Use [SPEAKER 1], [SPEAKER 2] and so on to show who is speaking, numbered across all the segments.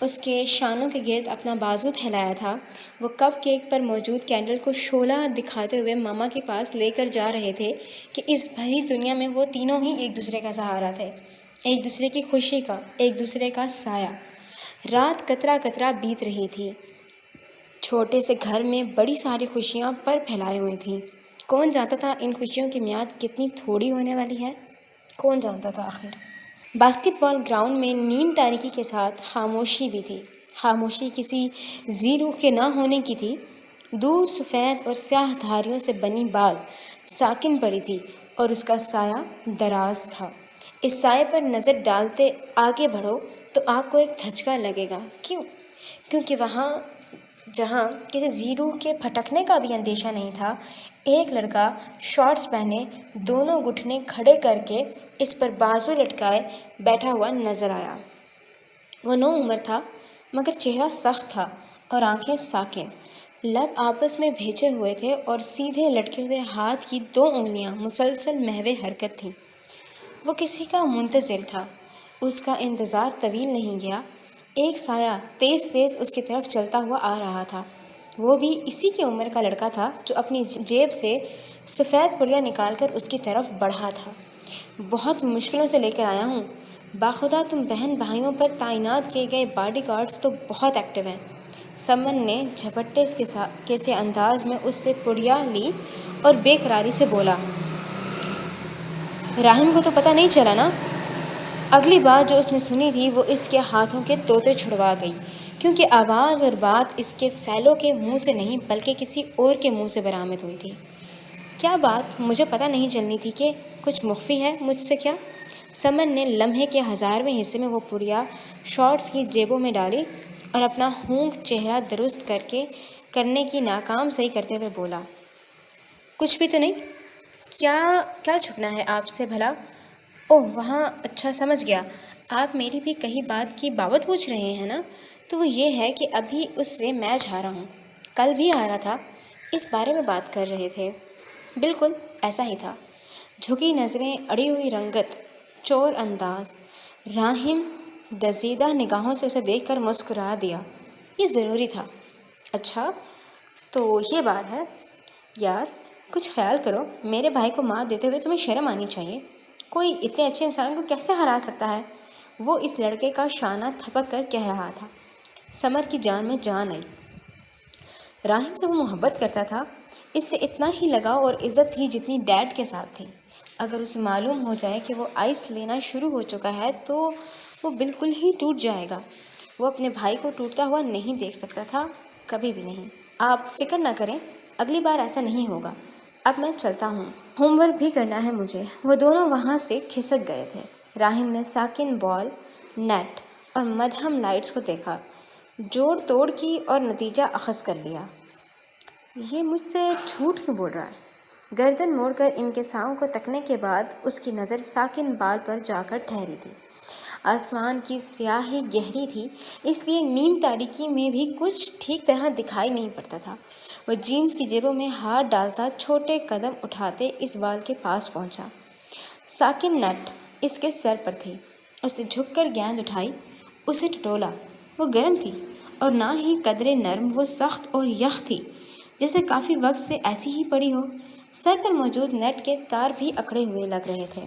[SPEAKER 1] اس کے شانوں کے گرد اپنا بازو پھیلایا تھا۔ وہ کپ کیک پر موجود کینڈل کو شعلہ دکھاتے ہوئے ماما کے پاس لے کر جا رہے تھے کہ اس بھری دنیا میں وہ تینوں ہی ایک دوسرے کا سہارا تھے، ایک دوسرے کی خوشی کا، ایک دوسرے کا سایہ۔ رات قطرہ قطرہ بیت رہی تھی۔ چھوٹے سے گھر میں بڑی ساری خوشیاں پر پھیلائی ہوئی تھیں۔ کون جانتا تھا ان خوشیوں کی میعاد کتنی تھوڑی ہونے والی ہے؟ کون جانتا تھا آخر؟ باسکٹ بال گراؤنڈ میں نیم تاریکی کے ساتھ خاموشی بھی تھی۔ خاموشی کسی ذی روح کے نہ ہونے کی تھی۔ دور سفید اور سیاہ دھاریوں سے بنی بال ساکن پڑی تھی اور اس کا سایہ دراز تھا۔ اس سائے پر نظر ڈالتے آگے بڑھو تو آپ کو ایک دھچکا لگے گا۔ کیوں؟ کیونکہ وہاں جہاں کسی ذی روح کے پھٹکنے کا بھی اندیشہ نہیں تھا، ایک لڑکا شارٹس پہنے دونوں گھٹنے کھڑے کر کے اس پر بازو لٹکائے بیٹھا ہوا نظر آیا۔ وہ نو عمر تھا مگر چہرہ سخت تھا اور آنکھیں ساکن، لب آپس میں بھیجے ہوئے تھے اور سیدھے لٹکے ہوئے ہاتھ کی 2 انگلیاں مسلسل محو حرکت تھیں۔ وہ کسی کا منتظر تھا۔ اس کا انتظار طویل نہیں گیا، ایک سایہ تیز تیز اس کی طرف چلتا ہوا آ رہا تھا۔ وہ بھی اسی کی عمر کا لڑکا تھا جو اپنی جیب سے سفید پڑیا نکال کر اس کی طرف بڑھا تھا۔ بہت مشکلوں سے لے کر آیا ہوں۔ باخدا تم بہن بھائیوں پر تعینات کیے گئے باڈی گارڈز تو بہت ایکٹیو ہیں۔ سمن نے جھپٹے کے سے انداز میں اس سے پڑیا لی اور بے قراری سے بولا، راہم کو تو پتہ نہیں چلا نا؟ اگلی بات جو اس نے سنی تھی وہ اس کے ہاتھوں کے طوطے چھڑوا گئی، کیونکہ آواز اور بات اس کے فیلو کے منہ سے نہیں بلکہ کسی اور کے منہ سے برآمد ہوئی تھی۔ کیا بات مجھے پتہ نہیں چلنی تھی کہ کچھ مخفی ہے مجھ سے کیا؟ سمن نے لمحے کے 1000ویں حصے میں وہ پڑیا شارٹس کی جیبوں میں ڈالی اور اپنا ہونک چہرہ درست کرنے کی ناکام صحیح کرتے ہوئے بولا، کچھ بھی تو نہیں؟ کیا چھپنا ہے آپ سے بھلا؟ اوہ وہاں، اچھا سمجھ گیا، آپ میری بھی کہیں بات کی بابت پوچھ رہے ہیں نا؟ تو وہ یہ ہے کہ ابھی اس سے میچ ہارا ہوں، کل بھی ہارا تھا، اس بارے میں بات کر رہے تھے۔ بالکل ایسا ہی تھا۔ جھکی نظریں، اڑی ہوئی رنگت، چور انداز۔ راہم دزیدہ نگاہوں سے اسے دیکھ کر مسکرا دیا، یہ ضروری تھا۔ اچھا تو یہ بات ہے؟ یار کچھ خیال کرو، میرے بھائی کو مات دیتے ہوئے تمہیں شرم آنی چاہیے۔ کوئی اتنے اچھے انسان کو کیسے ہرا سکتا ہے؟ وہ اس لڑکے کا شانہ تھپک کر کہہ رہا تھا۔ سمر کی جان میں جان آئی۔ راہم سے وہ محبت کرتا تھا، اس سے اتنا ہی لگاؤ اور عزت تھی جتنی ڈیڈ کے ساتھ تھی۔ اگر اسے معلوم ہو جائے کہ وہ آئس لینا شروع ہو چکا ہے تو وہ بالکل ہی ٹوٹ جائے گا۔ وہ اپنے بھائی کو ٹوٹتا ہوا نہیں دیکھ سکتا تھا، کبھی بھی نہیں۔ آپ فکر نہ کریں، اگلی بار ایسا نہیں ہوگا۔ اب میں چلتا ہوں، ہوم ورک بھی کرنا ہے مجھے۔ وہ دونوں وہاں سے کھسک گئے تھے۔ راہم نے ساکن بال، نیٹ اور مدھم لائٹس کو دیکھا، جوڑ توڑ کی اور نتیجہ اخذ کر لیا۔ یہ مجھ سے جھوٹ کیوں بول رہا ہے؟ گردن موڑ کر ان کے ساؤں کو تکنے کے بعد اس کی نظر ساکن بال پر جا کر ٹھہری تھی۔ آسمان کی سیاہی گہری تھی، اس لیے نیم تاریکی میں بھی کچھ ٹھیک طرح دکھائی نہیں پڑتا تھا۔ وہ جینز کی جیبوں میں ہاتھ ڈالتا چھوٹے قدم اٹھاتے اس بال کے پاس پہنچا۔ ساکن نیٹ اس کے سر پر تھی۔ اس نے جھک کر گیند اٹھائی، اسے ٹٹولا۔ وہ گرم تھی اور نہ ہی قدرے نرم، وہ سخت اور یخ تھی جیسے کافی وقت سے ایسی ہی پڑی ہو۔ سر پر موجود نیٹ کے تار بھی اکڑے ہوئے لگ رہے تھے۔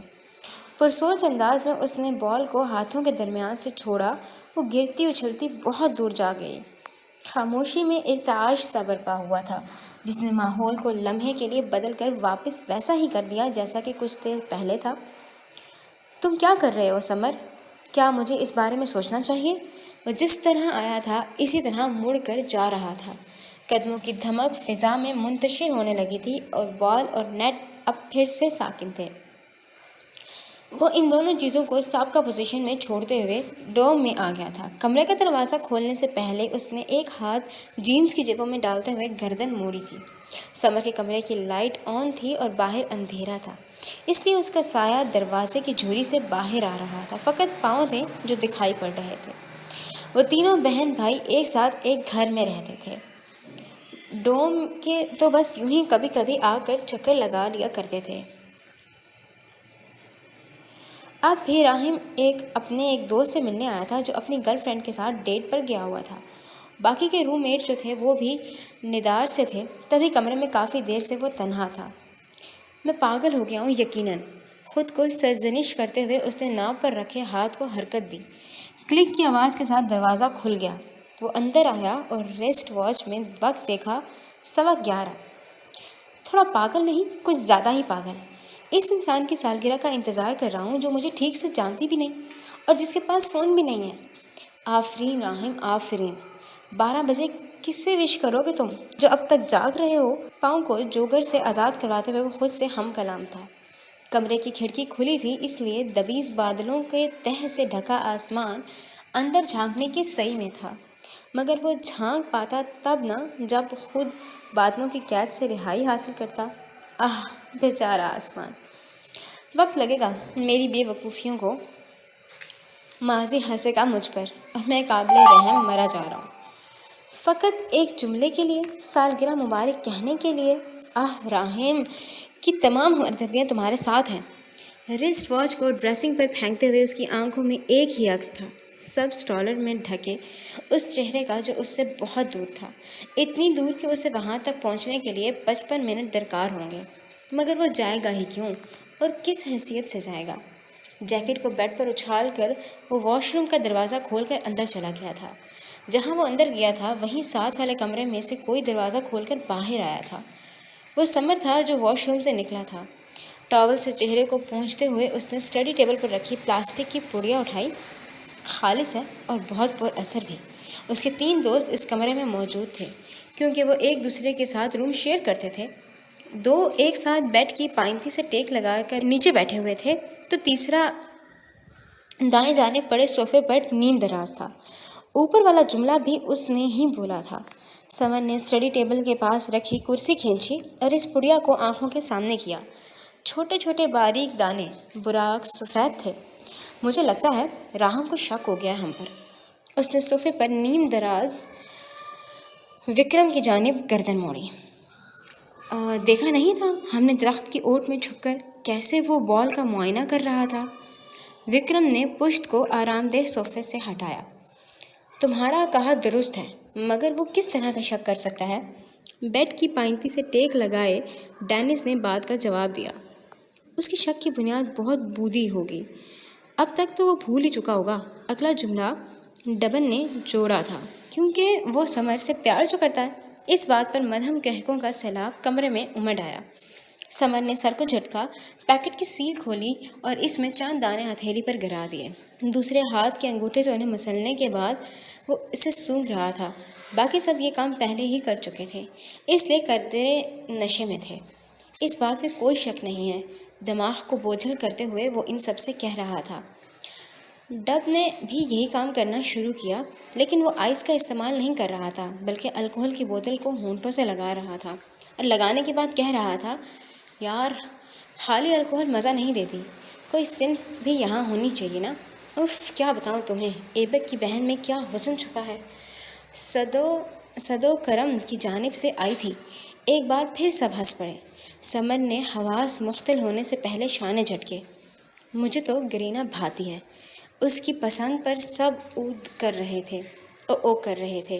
[SPEAKER 1] پرسوچ انداز میں اس نے بال کو ہاتھوں کے درمیان سے چھوڑا، وہ گرتی اچھلتی بہت دور جا گئی۔ خاموشی میں ارتعاش سا برپا ہوا تھا جس نے ماحول کو لمحے کے لیے بدل کر واپس ویسا ہی کر دیا جیسا کہ کچھ دیر پہلے تھا۔ تم کیا کر رہے ہو سمر؟ کیا مجھے اس بارے میں سوچنا چاہیے؟ وہ جس طرح آیا تھا اسی طرح مڑ کر جا رہا تھا۔ قدموں کی دھمک فضا میں منتشر ہونے لگی تھی اور بال اور نیٹ اب پھر سے ساکن تھے۔ وہ ان دونوں چیزوں کو سابقہ پوزیشن میں چھوڑتے ہوئے ڈوم میں آ گیا تھا۔ کمرے کا دروازہ کھولنے سے پہلے اس نے ایک ہاتھ جینز کی جیبوں میں ڈالتے ہوئے گردن موڑی تھی۔ سمر کے کمرے کی لائٹ آن تھی اور باہر اندھیرا تھا، اس لیے اس کا سایہ دروازے کی جھوری سے باہر آ رہا تھا۔ فقط پاؤں تھے جو دکھائی پڑ رہے تھے۔ وہ تینوں بہن بھائی ایک ساتھ ایک گھر میں رہتے تھے۔ ڈوم کے تو بس یوں ہی کبھی کبھی آ کر چکر لگا لیا کرتے تھے۔
[SPEAKER 2] اب بھی راہم اپنے ایک دوست سے ملنے آیا تھا جو اپنی گرل فرینڈ کے ساتھ ڈیٹ پر گیا ہوا تھا۔ باقی کے روم میٹ جو تھے وہ بھی ندار سے تھے، تبھی کمرے میں کافی دیر سے وہ تنہا تھا۔ میں پاگل ہو گیا ہوں یقیناً، خود کو سرزنش کرتے ہوئے اس نے ناپ پر رکھے ہاتھ کو حرکت دی۔ کلک کی آواز کے ساتھ دروازہ کھل گیا۔ وہ اندر آیا اور ریسٹ واچ میں وقت دیکھا 11:15۔ تھوڑا پاگل نہیں، کچھ زیادہ ہی پاگل۔ اس انسان کی سالگرہ کا انتظار کر رہا ہوں جو مجھے ٹھیک سے جانتی بھی نہیں اور جس کے پاس فون بھی نہیں ہے۔ آفرین راہم، آفرین۔ 12 بجے کس سے وش کرو گے تم جو اب تک جاگ رہے ہو؟ پاؤں کو جوگر سے آزاد کرواتے ہوئے وہ خود سے ہم کلام تھا۔ کمرے کی کھڑکی کھلی تھی، اس لیے دبیز بادلوں کے تہ سے ڈھکا آسمان اندر جھانکنے کی صحیح میں تھا، مگر وہ جھانک پاتا تب نہ جب خود بادلوں کی قید سے رہائی حاصل کرتا۔ آہ بیچارہ آسمان، وقت لگے گا میری بے وقوفیوں کو ماضی ہنسے گا مجھ پر اور میں قابل رحم مرا جا رہا ہوں، فقط ایک جملے کے لیے، سالگرہ مبارک کہنے کے لیے۔ آہ راہم کی تمام ہمدردیاں تمہارے ساتھ ہیں۔ رسٹ واچ کو ڈریسنگ پر پھینکتے ہوئے اس کی آنکھوں میں ایک ہی عکس تھا، سب اسٹالر میں ڈھکے اس چہرے کا جو اس سے بہت دور تھا، اتنی دور کہ اسے وہاں تک پہنچنے کے لیے 55 منٹ درکار ہوں گے، مگر وہ جائے گا ہی کیوں اور کس حیثیت سے جائے گا؟ جیکٹ کو بیڈ پر اچھال کر وہ واش روم کا دروازہ کھول کر اندر چلا گیا تھا۔ جہاں وہ اندر گیا تھا وہیں ساتھ والے کمرے میں سے کوئی دروازہ کھول کر باہر آیا تھا۔ وہ سمر تھا جو واش روم سے نکلا تھا۔ ٹاول سے چہرے کو پونچھتے ہوئے اس نے اسٹڈی ٹیبل پر رکھی پلاسٹک کی پڑیا اٹھائی۔ خالص ہے اور بہت پر اثر بھی۔ اس کے 3 دوست اس کمرے میں موجود تھے کیونکہ وہ ایک دوسرے کے ساتھ روم شیئر کرتے تھے۔ 2 ایک ساتھ بیڈ کی پائنتی سے ٹیک لگا کر نیچے بیٹھے ہوئے تھے تو تیسرا دائیں جانب پڑے صوفے پر نیم دراز تھا۔ اوپر والا جملہ بھی اس نے ہی بولا تھا۔ سمر نے اسٹڈی ٹیبل کے پاس رکھی کرسی کھینچی اور اس پڑیا کو آنکھوں کے سامنے کیا۔ چھوٹے چھوٹے باریک دانے براق سفید تھے۔ مجھے لگتا ہے راہم کو شک ہو گیا ہم پر۔ اس نے صوفے پر نیم دراز وکرم کی جانب گردن موڑی۔ دیکھا نہیں تھا ہم نے درخت کی اوٹ میں چھپ کر کیسے وہ بال کا معائنہ کر رہا تھا؟ وکرم نے پشت کو آرام دہ صوفے سے ہٹایا۔ تمہارا کہا درست ہے، مگر وہ کس طرح کا شک کر سکتا ہے؟ بیڈ کی پائنتی سے ٹیک لگائے ڈینس نے بات کا جواب دیا۔ اس کی شک کی بنیاد بہت بودھی ہوگی، اب تک تو وہ بھول ہی چکا ہوگا۔ اگلا جملہ ڈبن نے جوڑا تھا کیونکہ وہ سمر سے پیار جو کرتا ہے۔ اس بات پر مدھم کہکوں کا سیلاب کمرے میں امڈ آیا۔ سمر نے سر کو جھٹکا، پیکٹ کی سیل کھولی اور اس میں چند دانے ہتھیلی پر گرا دیے۔ دوسرے ہاتھ کے انگوٹھے سے انہیں مسلنے کے بعد وہ اسے سونگھ رہا تھا۔ باقی سب یہ کام پہلے ہی کر چکے تھے، اس لیے قدرے نشے میں تھے، اس بات میں کوئی شک نہیں ہے۔ دماغ کو بوجھل کرتے ہوئے وہ ان سب سے کہہ رہا تھا۔ ڈب نے بھی یہی کام کرنا شروع کیا، لیکن وہ آئس کا استعمال نہیں کر رہا تھا بلکہ الکحل کی بوتل کو ہونٹوں سے لگا رہا تھا اور لگانے کے بعد کہہ رہا تھا، یار خالی الکحل مزہ نہیں دیتی، کوئی صنف بھی یہاں ہونی چاہیے نا۔ اف کیا بتاؤں تمہیں ایبک کی بہن میں کیا حسن چھپا ہے۔ صدو کرم کی جانب سے آئی تھی۔ ایک بار پھر سب ہنس پڑے۔ سمر نے حواس مختل ہونے سے پہلے شانے جھٹکے۔ مجھے تو گرینا بھاتی ہے۔ اس کی پسند پر سب اود کر رہے تھے او کر رہے تھے۔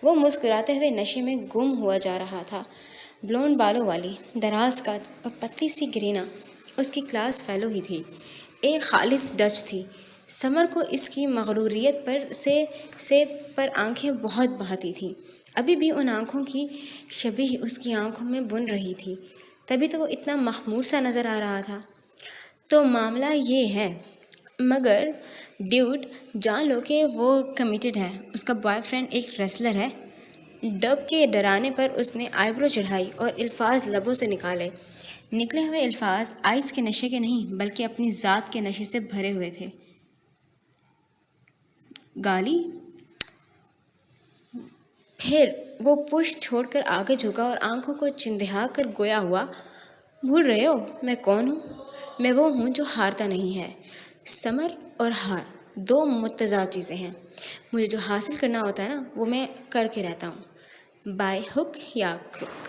[SPEAKER 2] وہ مسکراتے ہوئے نشے میں گم ہوا جا رہا تھا۔ بلونڈ بالوں والی، دراز قد اور پتلی سی گرینا اس کی کلاس فیلو ہی تھی، ایک خالص ڈچ تھی۔ سمر کو اس کی مغروریت پر آنکھیں بہت بہاتی تھیں۔ ابھی بھی ان آنکھوں کی شبیہ اس کی آنکھوں میں بن رہی تھی، تبھی تو وہ اتنا مخمور سا نظر آ رہا تھا۔ تو معاملہ یہ ہے، مگر ڈیوڈ جان لو کہ وہ کمیٹڈ ہے، اس کا بوائے فرینڈ ایک ریسلر ہے۔ ڈب کے ڈرانے پر اس نے آئی برو چڑھائی اور الفاظ لبوں سے نکلے ہوئے الفاظ آئس کے نشے کے نہیں بلکہ اپنی ذات کے نشے سے بھرے ہوئے تھے۔ گالی؟ پھر وہ پشت چھوڑ کر آگے جھکا اور آنکھوں کو چندھا کر گویا ہوا، بھول رہے ہو میں کون ہوں؟ میں وہ ہوں جو ہارتا نہیں ہے۔ سمر اور ہار 2 متضاد چیزیں ہیں۔ مجھے جو حاصل کرنا ہوتا ہے نا وہ میں کر کے رہتا ہوں، بائی ہک یا کروک۔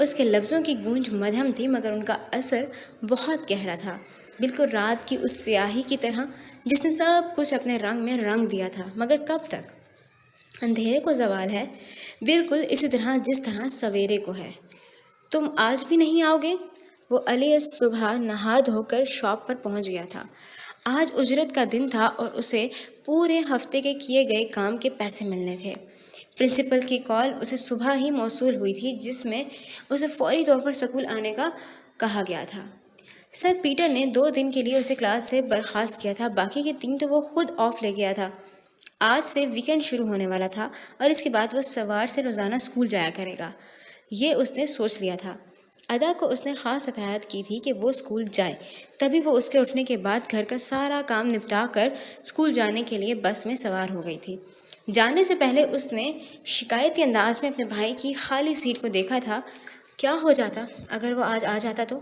[SPEAKER 2] اس کے لفظوں کی گونج مدھم تھی مگر ان کا اثر بہت گہرا تھا۔ بالکل رات کی اس سیاہی کی طرح جس نے سب کچھ اپنے رنگ میں رنگ دیا تھا۔ مگر کب تک؟ اندھیرے کو زوال ہے، بالکل اسی طرح جس طرح سویرے کو ہے۔ تم آج بھی نہیں آؤ گے؟ وہ علی صبح نہا دھو کر شاپ پر پہنچ گیا تھا۔ آج اجرت کا دن تھا اور اسے پورے ہفتے کے کیے گئے کام کے پیسے ملنے تھے۔ پرنسپل کی کال اسے صبح ہی موصول ہوئی تھی، جس میں اسے فوری طور پر اسکول آنے کا کہا گیا تھا۔ سر پیٹر نے 2 دن کے لیے اسے کلاس سے برخاست کیا تھا، باقی کے 3 تو وہ خود آف لے گیا تھا۔ آج سے ویکینڈ شروع ہونے والا تھا اور اس کے بعد وہ سوار سے روزانہ اسکول جایا کرے گا، یہ اس نے سوچ لیا تھا۔ ادا کو اس نے خاص ہدایت کی تھی کہ وہ اسکول جائے، تبھی وہ اس کے اٹھنے کے بعد گھر کا سارا کام نپٹا کر اسکول جانے کے لیے بس میں سوار ہو گئی تھی۔ جانے سے پہلے اس نے شکایتی انداز میں اپنے بھائی کی خالی سیٹ کو دیکھا تھا۔ کیا ہو جاتا اگر وہ آج آ جاتا تو؟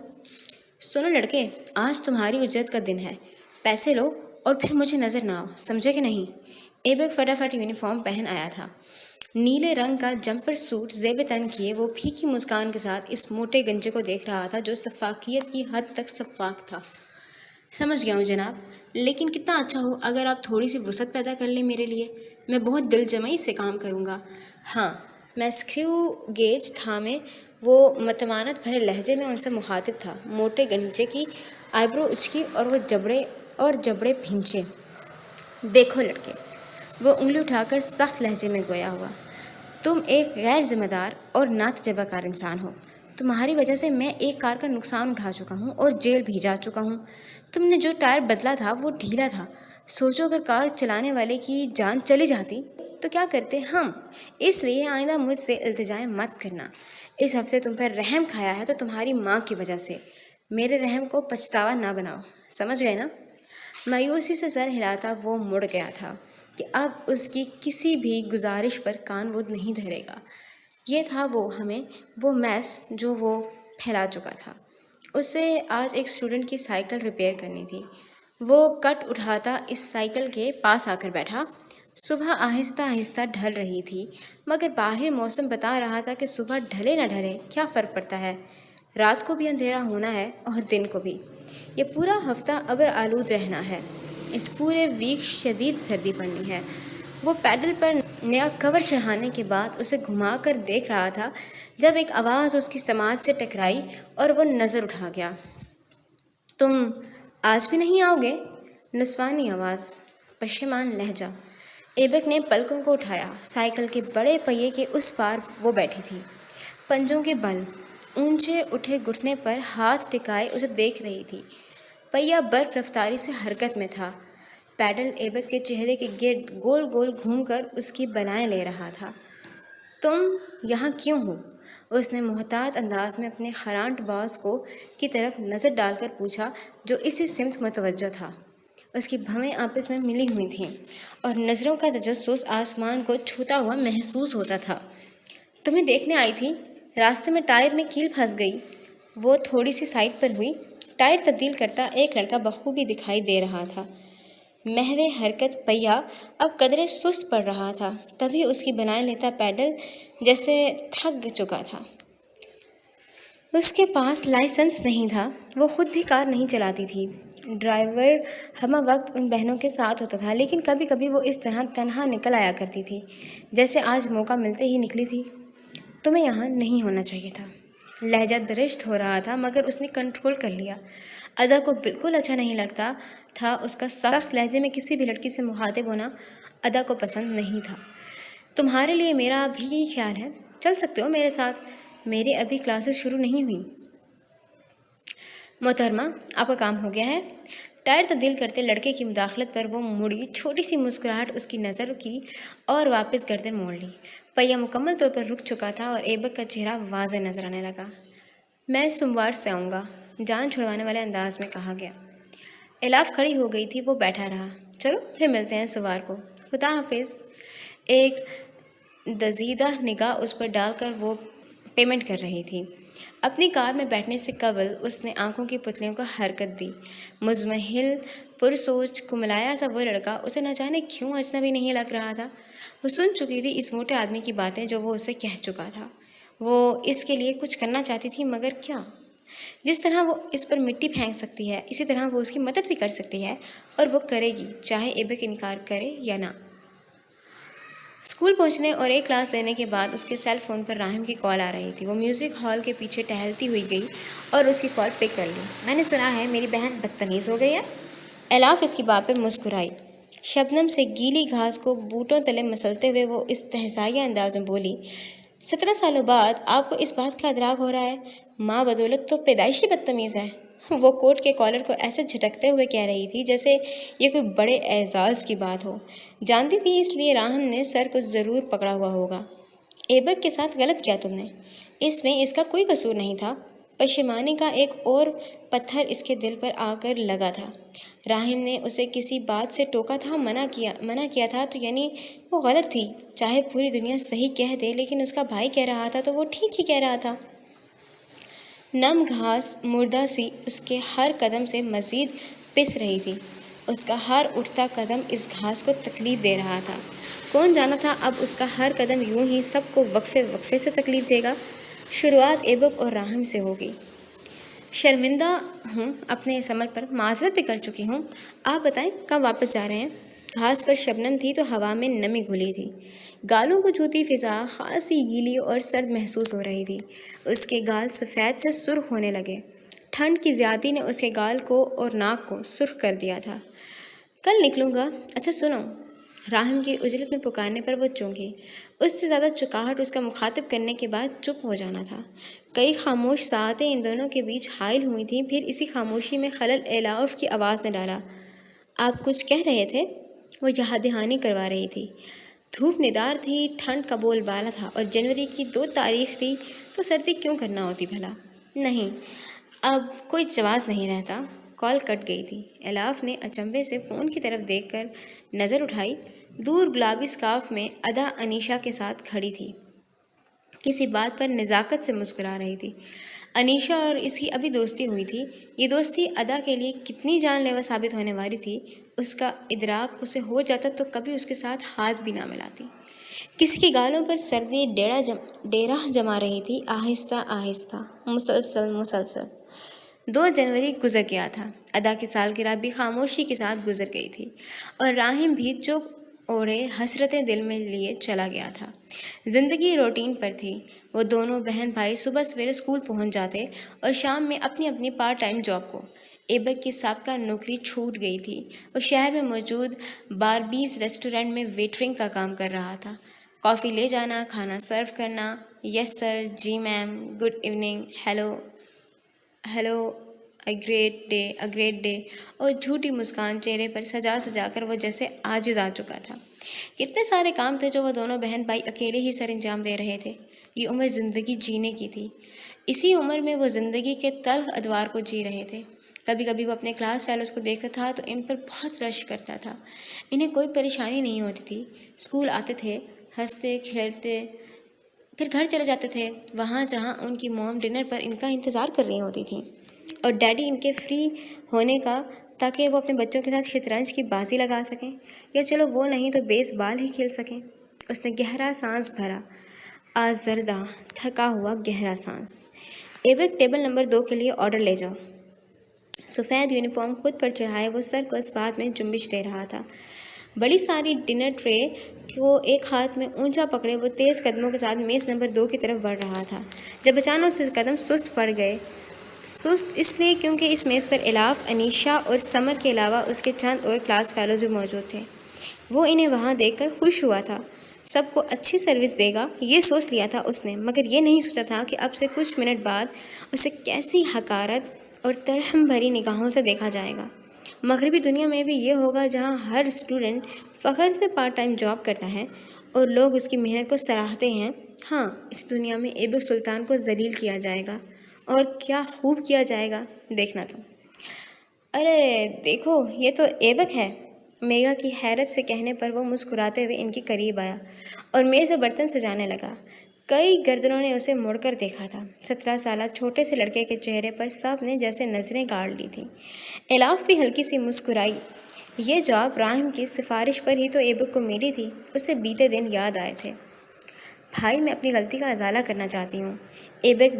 [SPEAKER 2] سنو لڑکے، آج تمہاری اجرت کا دن ہے، پیسے لو اور پھر مجھے نظر نہ آؤ، سمجھے کہ نہیں؟ ایبک فٹافٹ یونیفارم پہن آیا تھا، نیلے رنگ کا جمپر سوٹ زیب تن کیے وہ پھیکی مسکان کے ساتھ اس موٹے گنجے کو دیکھ رہا تھا جو شفافیت کی حد تک شفاف تھا۔ سمجھ گیا ہوں جناب، لیکن کتنا اچھا ہو اگر آپ تھوڑی سی وسعت پیدا کر لیں میرے لیے، میں بہت دل جمعی سے کام کروں گا۔ ہاں، میں اسکریو گیج تھامے وہ متمانت بھرے لہجے میں ان سے مخاطب تھا۔ موٹے گنجے کی آئی برو اچکی اور وہ جبڑے بھینچے۔ دیکھو لڑکے، وہ انگلی اٹھا کر سخت لہجے میں گویا ہوا، تم ایک غیر ذمہ دار اور نا تجربہ کار انسان ہو۔ تمہاری وجہ سے میں ایک کار کا نقصان اٹھا چکا ہوں اور جیل بھی جا چکا ہوں۔ تم نے جو ٹائر بدلا تھا وہ ڈھیلا تھا، سوچو اگر کار چلانے والے کی جان چلی جاتی تو کیا کرتے ہم؟ اس لیے آئندہ مجھ سے التجائیں مت کرنا۔ اس ہفتے تم پر رحم کھایا ہے تو تمہاری ماں کی وجہ سے، میرے رحم کو پچھتاوا نہ بناؤ، سمجھ گئے نا؟ مایوسی سے سر ہلاتا وہ مڑ گیا تھا کہ اب اس کی کسی بھی گزارش پر کان وہ نہیں دھرے گا۔ یہ تھا وہ میس جو وہ پھیلا چکا تھا۔ اسے آج ایک اسٹوڈنٹ کی سائیکل ریپیئر کرنی تھی۔ وہ کٹ اٹھاتا اس سائیکل کے پاس آ کر بیٹھا۔ صبح آہستہ آہستہ ڈھل رہی تھی، مگر باہر موسم بتا رہا تھا کہ صبح ڈھلے نہ ڈھلے کیا فرق پڑتا ہے، رات کو بھی اندھیرا ہونا ہے اور دن کو بھی۔ یہ پورا ہفتہ ابر آلود رہنا ہے، اس پورے ویک شدید سردی پڑنی ہے۔ وہ پیڈل پر نیا کور چڑھانے کے بعد اسے گھما کر دیکھ رہا تھا جب ایک آواز اس کی سماعت سے ٹکرائی اور وہ نظر اٹھا گیا۔ تم آج بھی نہیں آؤ گے؟ نسوانی آواز، پشیمان لہجہ۔ ایبک نے پلکوں کو اٹھایا۔ سائیکل کے بڑے پہیے کے اس پار وہ بیٹھی تھی، پنجوں کے بل اونچے اٹھے گھٹنے پر ہاتھ ٹکائے اسے دیکھ رہی تھی۔ پہیا برق رفتاری سے حرکت میں تھا، پیڈل ایبک کے چہرے کے گرد گول گول گھوم کر اس کی بلائیں لے رہا تھا۔ تم یہاں کیوں ہو؟ اس نے محتاط انداز میں اپنے خرانٹ باز کی طرف نظر ڈال کر پوچھا جو اسی سمت متوجہ تھا۔ اس کی بھویں آپس میں ملی ہوئی تھیں اور نظروں کا تجسس آسمان کو چھوتا ہوا محسوس ہوتا تھا۔ تمہیں دیکھنے آئی تھی، راستے میں ٹائر میں کیل پھنس گئی۔ وہ تھوڑی سی سائڈ پر ہوئی۔ ٹائر تبدیل کرتا ایک لڑکا بخوبی دکھائی دے رہا تھا۔ محو حرکت پہیا اب قدرے سست پڑ رہا تھا، تبھی اس کی بلائیں لیتا پیڈل جیسے تھک چکا تھا۔ اس کے پاس لائسنس نہیں تھا، وہ خود بھی کار نہیں چلاتی تھی۔ ڈرائیور ہمہ وقت ان بہنوں کے ساتھ ہوتا تھا، لیکن کبھی کبھی وہ اس طرح تنہا نکل آیا کرتی تھی جیسے آج موقع ملتے ہی نکلی تھی۔ تمہیں یہاں نہیں ہونا چاہیے تھا۔ لہجہ درشت ہو رہا تھا مگر اس نے کنٹرول کر لیا۔ ادا کو بالکل اچھا نہیں لگتا تھا، اس کا سخت لہجے میں کسی بھی لڑکی سے مخاطب ہونا ادا کو پسند نہیں تھا۔ تمہارے لیے میرا بھی یہی خیال ہے، چل سکتے ہو میرے ساتھ، میرے ابھی کلاسز شروع نہیں ہوئی۔ محترمہ، آپ کا کام ہو گیا ہے؟ ٹائر تبدیل کرتے لڑکے کی مداخلت پر وہ مڑی، چھوٹی سی مسکراہٹ اس کی نظر کی اور واپس گردن موڑ لی۔ پہیا مکمل طور پر رک چکا تھا اور ایبک کا چہرہ واضح نظر آنے لگا۔ میں سوموار سے آؤں گا، جان چھڑوانے والے انداز میں کہا گیا۔ الاف کھڑی ہو گئی تھی، وہ بیٹھا رہا۔ چلو پھر ملتے ہیں سوار کو، خدا حافظ۔ ایک دزیدہ نگاہ اس پر ڈال کر وہ پیمنٹ کر رہی تھی۔ اپنی کار میں بیٹھنے سے قبل اس نے آنکھوں کی پتلیوں کو حرکت دی۔ مزمحل پرسوچ کملایا سا وہ لڑکا اسے نہ جانے کیوں اجنبی نہیں لگ رہا تھا۔ وہ سن چکی تھی اس موٹے آدمی کی باتیں جو وہ اسے کہہ چکا تھا۔ وہ اس کے لیے کچھ کرنا چاہتی تھی، مگر کیا؟ جس طرح وہ اس پر مٹی پھینک سکتی ہے اسی طرح وہ اس کی مدد بھی کر سکتی ہے، اور وہ کرے گی چاہے ایبک انکار کرے یا نہ۔ اسکول پہنچنے اور ایک کلاس لینے کے بعد اس کے سیل فون پر راہم کی کال آ رہی تھی۔ وہ میوزک ہال کے پیچھے ٹہلتی ہوئی گئی اور اس کی کال پک کر لی۔ میں نے سنا ہے میری بہن بدتمیز ہو گئی ہے۔ الاف اس کی بات پر مسکرائی۔ شبنم سے گیلی گھاس کو بوٹوں تلے مسلتے ہوئے وہ استہزائیہ انداز میں بولی، 17 سالوں بعد آپ کو اس بات کا ادراک ہو رہا ہے؟ ماں بدولت تو پیدائشی بدتمیز ہے۔ وہ کوٹ کے کالر کو ایسے جھٹکتے ہوئے کہہ رہی تھی جیسے یہ کوئی بڑے اعزاز کی بات ہو۔ جانتی تھی اس لیے راہم نے سر کو ضرور پکڑا ہوا ہوگا۔ ایبک کے ساتھ غلط کیا تم نے؟ اس میں اس کا کوئی قصور نہیں تھا۔ پشیمانی کا ایک اور پتھر اس کے دل پر آ کر لگا تھا۔ راہم نے اسے کسی بات سے ٹوکا تھا، منع کیا تھا، تو یعنی وہ غلط تھی۔ چاہے پوری دنیا صحیح کہہ دے لیکن اس کا بھائی کہہ رہا تھا تو وہ ٹھیک ہی کہہ رہا تھا۔ نم گھاس مردہ سی اس کے ہر قدم سے مزید پس رہی تھی۔ اس کا ہر اٹھتا قدم اس گھاس کو تکلیف دے رہا تھا۔ کون جانا تھا اب اس کا ہر قدم یوں ہی سب کو وقفے وقفے سے تکلیف دے گا۔ شروعات ایبک اور راہم سے ہوگی۔ شرمندہ ہوں اپنے اس عمل پر، معذرت بھی کر چکی ہوں۔ آپ بتائیں کب واپس جا رہے ہیں؟ گھاس پر شبنم تھی تو ہوا میں نمی گھلی تھی۔ گالوں کو چھوتی فضا خاصی گیلی اور سرد محسوس ہو رہی تھی۔ اس کے گال سفید سے سرخ ہونے لگے۔ ٹھنڈ کی زیادتی نے اس کے گال کو اور ناک کو سرخ کر دیا تھا۔ کل نکلوں گا۔ اچھا سنو۔ راہم کی اجلت میں پکارنے پر وہ چونکی۔ اس سے زیادہ چکاہٹ اس کا مخاطب کرنے کے بعد چپ ہو جانا تھا۔ کئی خاموش ساعتیں ان دونوں کے بیچ حائل ہوئی تھیں، پھر اسی خاموشی میں خلل الاف کی آواز نے ڈالا۔ آپ کچھ کہہ رہے تھے؟ وہ یاد دہانی کروا رہی تھی۔ دھوپ نڈار تھی، ٹھنڈ کا بول بالا تھا اور جنوری کی 2 تاریخ تھی، تو سردی کیوں کرنا ہوتی بھلا؟ نہیں، اب کوئی جواز نہیں رہتا۔ کال کٹ گئی تھی۔ الاف نے اچنبھے سے فون کی طرف دیکھ کر نظر اٹھائی۔ دور گلابی سکارف میں ادا انیشا کے ساتھ کھڑی تھی، کسی بات پر نزاکت سے مسکرا رہی تھی۔ انیشا اور اس کی ابھی دوستی ہوئی تھی۔ یہ دوستی ادا کے لیے کتنی جان لیوا ثابت ہونے والی تھی، اس کا ادراک اسے ہو جاتا تو کبھی اس کے ساتھ ہاتھ بھی نہ ملاتی۔ کسی کی گالوں پر سردی ڈیرہ جما رہی تھی، آہستہ آہستہ، مسلسل۔ 2 جنوری گزر گیا تھا۔ ادا کی سالگرہ بھی خاموشی کے ساتھ گزر گئی تھی اور راہم بھی چپ اوڑے حسرتیں دل میں لیے چلا گیا تھا۔ زندگی روٹین پر تھی۔ وہ دونوں بہن بھائی صبح سویرے اسکول پہنچ جاتے اور شام میں اپنی اپنی پارٹ ٹائم جاب کو۔ ایبک کی سابقہ نوکری چھوٹ گئی تھی۔ وہ شہر میں موجود باربیز ریسٹورینٹ میں ویٹرنگ کا کام کر رہا تھا۔ کافی لے جانا، کھانا سرو کرنا، یس سر، جی ma'am, good evening, hello, a great day, اور جھوٹی مسکان چہرے پر سجا کر وہ جیسے عاجز آ چکا تھا۔ کتنے سارے کام تھے جو وہ دونوں بہن بھائی اکیلے ہی سر انجام دے رہے تھے۔ یہ عمر زندگی جینے کی تھی۔ اسی عمر میں وہ زندگی کے تلخ ادوار کو جی رہے تھے۔ کبھی کبھی وہ اپنے کلاس فیلوز کو دیکھتا تھا تو ان پر بہت رش کرتا تھا۔ انہیں کوئی پریشانی نہیں ہوتی تھی۔ اسکول آتے تھے، ہنستے کھیلتے، پھر گھر چلے جاتے تھے، وہاں جہاں ان کی موم ڈنر پر ان کا انتظار کر رہی ہوتی تھیں، اور ڈیڈی ان کے فری ہونے کا، تاکہ وہ اپنے بچوں کے ساتھ شطرنج کی بازی لگا سکیں، یا چلو وہ نہیں تو بیس بال ہی کھیل سکیں۔ اس نے گہرا سانس بھرا، آزردہ تھکا ہوا گہرا سانس۔ ایبک ٹیبل نمبر 2 کے لیے آرڈر لے جاؤ۔ سفید یونیفارم خود پر چڑھائے وہ سر کو اس بات میں جنبش دے رہا تھا۔ بڑی ساری ڈنر ٹرے کو ایک ہاتھ میں اونچا پکڑے وہ تیز قدموں کے ساتھ میز نمبر 2 کی طرف بڑھ رہا تھا، جب اچانک اس کے قدم سست پڑ گئے۔ سست اس لیے کیونکہ اس میز پر الاف، انیشا اور سمر کے علاوہ اس کے چند اور کلاس فیلوز بھی موجود تھے۔ وہ انہیں وہاں دیکھ کر خوش ہوا تھا۔ سب کو اچھی سروس دے گا یہ سوچ لیا تھا اس نے، مگر یہ نہیں سوچا تھا کہ اب سے کچھ منٹ بعد اسے کیسی حقارت اور ترحم بھری نگاہوں سے دیکھا جائے گا۔ مغربی دنیا میں بھی یہ ہوگا جہاں ہر اسٹوڈنٹ فخر سے پارٹ ٹائم جاب کرتا ہے اور لوگ اس کی محنت کو سراہتے ہیں۔ ہاں، اس دنیا میں ایبک سلطان کو ذلیل کیا جائے گا، اور کیا خوب کیا جائے گا، دیکھنا تو۔ ارے دیکھو، یہ تو ایبک ہے، میگا کی حیرت سے کہنے پر وہ مسکراتے ہوئے ان کے قریب آیا اور میز سے برتن سجانے لگا۔ کئی گردنوں نے اسے مڑ کر دیکھا تھا۔ 17 سالہ چھوٹے سے لڑکے کے چہرے پر سب نے جیسے نظریں گاڑ لی تھیں۔ الاف بھی ہلکی سی مسکرائی۔ یہ جاب راہم کی سفارش پر ہی تو ایبک کو ملی تھی۔ اسے بیتے دن یاد آئے تھے۔ بھائی، میں اپنی غلطی کا ازالہ کرنا چاہتی ہوں۔ ایبک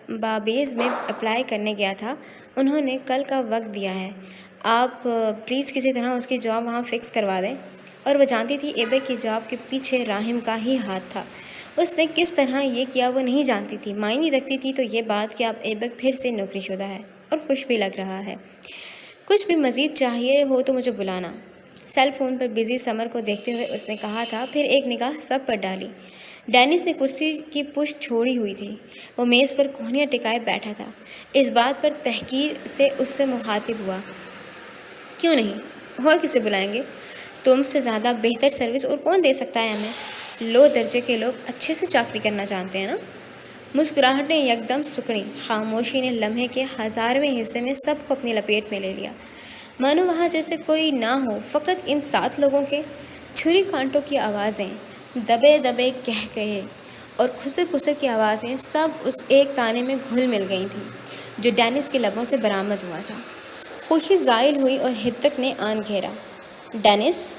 [SPEAKER 2] بابیز میں اپلائی کرنے گیا تھا، انہوں نے کل کا وقت دیا ہے، آپ پلیز کسی طرح اس کی جاب وہاں فکس کروا دیں۔ اور وہ جانتی تھی ایبک کی جاب کے پیچھے راہم کا ہی ہاتھ تھا۔ اس نے کس طرح یہ کیا وہ نہیں جانتی تھی، معنی رکھتی تھی تو یہ بات کہ اب ایبک پھر سے نوکری شدہ ہے اور خوش بھی لگ رہا ہے۔ کچھ بھی مزید چاہیے ہو تو مجھے بلانا۔ سیل فون پر بزی سمر کو دیکھتے ہوئے اس نے کہا تھا، پھر ایک نگاہ سب پر ڈالی۔ ڈینس نے کرسی کی پشت چھوڑی ہوئی تھی، وہ میز پر کہنیاں ٹکائے بیٹھا تھا۔ اس بات پر تحقیر سے اس سے مخاطب ہوا، کیوں نہیں، اور کسے بلائیں گے؟ تم سے زیادہ بہتر سروس اور کون دے سکتا ہے ہمیں؟ لو درجے کے لوگ اچھے سے چاکری کرنا جانتے ہیں نا۔ مسکراہٹ نے یکدم سکڑی، خاموشی نے لمحے کے 1000ویں حصے میں سب کو اپنی لپیٹ میں لے لیا، مانو وہاں جیسے کوئی نہ ہو، فقط ان 7 لوگوں کے۔ چھری کانٹوں کی آوازیں، دبے دبے قہقہے اور کھسر پھسر کی آوازیں سب اس ایک تانے میں گھل مل گئی تھیں جو ڈینس کے لبوں سے برآمد ہوا تھا۔ خوشی زائل ہوئی اور ہتک نے آن گھیرا، ڈینس!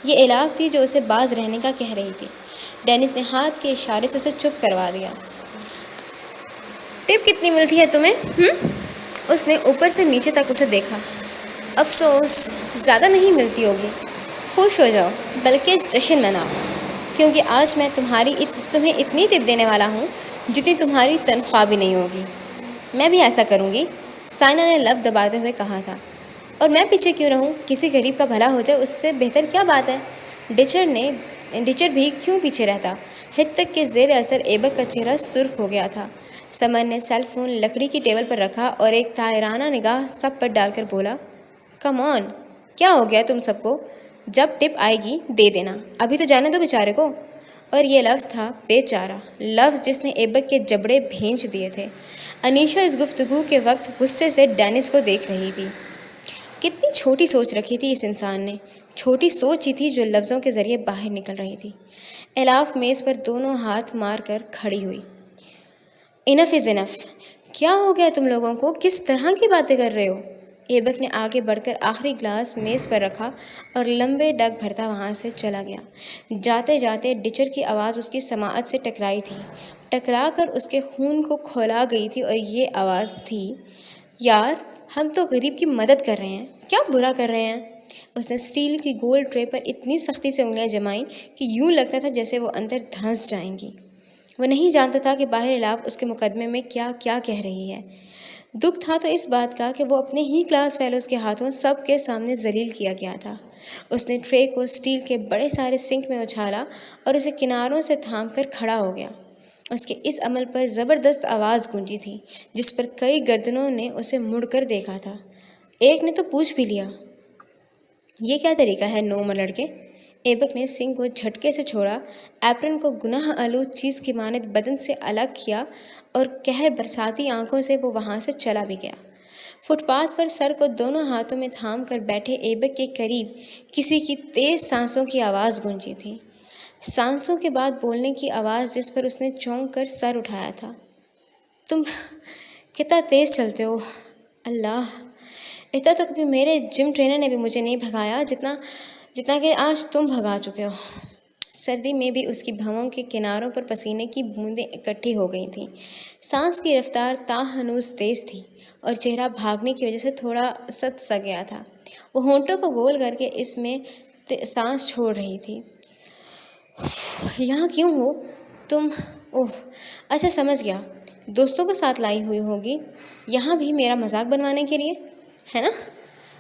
[SPEAKER 2] یہ الاف تھی جو اسے باز رہنے کا کہہ رہی تھی۔ ڈینس نے ہاتھ کے اشارے سے اسے چپ کروا دیا۔ ٹپ کتنی ملتی ہے تمہیں؟ اس نے اوپر سے نیچے تک اسے دیکھا۔ افسوس، زیادہ نہیں ملتی ہوگی۔ خوش ہو جاؤ، بلکہ جشن مناؤ، کیونکہ آج میں تمہیں اتنی ٹپ دینے والا ہوں جتنی تمہاری تنخواہ بھی نہیں ہوگی۔ میں بھی ایسا کروں گی، سائنا نے لب دباتے ہوئے کہا تھا۔ اور میں پیچھے کیوں رہوں؟ کسی غریب کا بھلا ہو جائے اس سے بہتر کیا بات ہے؟ ڈچر بھی کیوں پیچھے رہتا؟ ہتک کے زیر اثر ایبک کا چہرہ سرخ ہو گیا تھا۔ سمر نے سیل فون لکڑی کی ٹیبل پر رکھا اور ایک طائرانہ نگاہ سب پر ڈال کر بولا، کم آن، کیا ہو گیا تم سب کو؟ جب ٹپ آئے گی دے دینا، ابھی تو جانے دو بیچارے کو۔ اور یہ لفظ تھا بیچارہ، لفظ جس نے ایبک کے جبڑے بھینچ دیے تھے۔ انیشا اس گفتگو کے وقت غصے سے ڈینس کو دیکھ رہی تھی۔ کتنی چھوٹی سوچ رکھی تھی اس انسان نے، چھوٹی سوچ ہی تھی جو لفظوں کے ذریعے باہر نکل رہی تھی۔ الاف میز پر دونوں ہاتھ مار کر کھڑی ہوئی۔ انف از انف، کیا ہو گیا تم لوگوں کو؟ کس طرح کی باتیں کر رہے ہو؟ ایبک نے آگے بڑھ کر آخری گلاس میز پر رکھا اور لمبے ڈگ بھرتا وہاں سے چلا گیا۔ جاتے جاتے ڈچر کی آواز اس کی سماعت سے ٹکرائی تھی، ٹکرا کر اس کے خون کو کھولا گئی تھی، اور یہ آواز تھی، یار ہم تو غریب کی مدد کر رہے ہیں، کیا برا کر رہے ہیں؟ اس نے اسٹیل کی گول ٹرے پر اتنی سختی سے انگلیاں جمائیں کہ یوں لگتا تھا جیسے وہ اندر دھنس جائیں گی۔ وہ نہیں جانتا تھا کہ باہر الاف اس کے مقدمے میں کیا کیا کہہ رہی ہے۔ دکھ تھا تو اس بات کا کہ وہ اپنے ہی کلاس فیلوز کے ہاتھوں سب کے سامنے ذلیل کیا گیا تھا۔ اس نے ٹرے کو اسٹیل کے بڑے سارے سنک میں اچھالا اور اسے کناروں سے تھام کر کھڑا ہو گیا۔ اس کے اس عمل پر زبردست آواز گونجی تھی جس پر کئی گردنوں نے اسے مڑ کر دیکھا تھا۔ ایک نے تو پوچھ بھی لیا، یہ کیا طریقہ ہے نو لڑکے؟ ایبک نے سنک کو جھٹکے سے چھوڑا، ایپرن کو گناہ آلود چیز کی مانند بدن سے الگ کیا اور قہر برساتی آنکھوں سے وہ وہاں سے چلا بھی گیا۔ فٹ پاتھ پر سر کو دونوں ہاتھوں میں تھام کر بیٹھے ایبک کے قریب کسی کی تیز سانسوں کی آواز گونجی تھی، سانسوں کے بعد بولنے کی آواز جس پر اس نے چونک کر سر اٹھایا تھا۔ تم کتنا تیز چلتے ہو، اللہ! اتنا تو کبھی میرے جم ٹرینر نے بھی مجھے نہیں بھگایا جتنا کہ آج تم بھگا چکے ہو۔ سردی میں بھی اس کی بھووں کے کناروں پر پسینے کی بوندیں اکٹھی ہو گئی تھیں۔ سانس کی رفتار تاہنوز تیز تھی اور چہرہ بھاگنے کی وجہ سے تھوڑا سست سا گیا تھا۔ وہ ہونٹوں کو گول کر کے اس میں سانس چھوڑ رہی تھی۔ یہاں کیوں ہو تم؟ اوہ اچھا سمجھ گیا، دوستوں کو ساتھ لائی ہوئی ہوگی، یہاں بھی میرا مذاق بنوانے کے لیے، ہے نا؟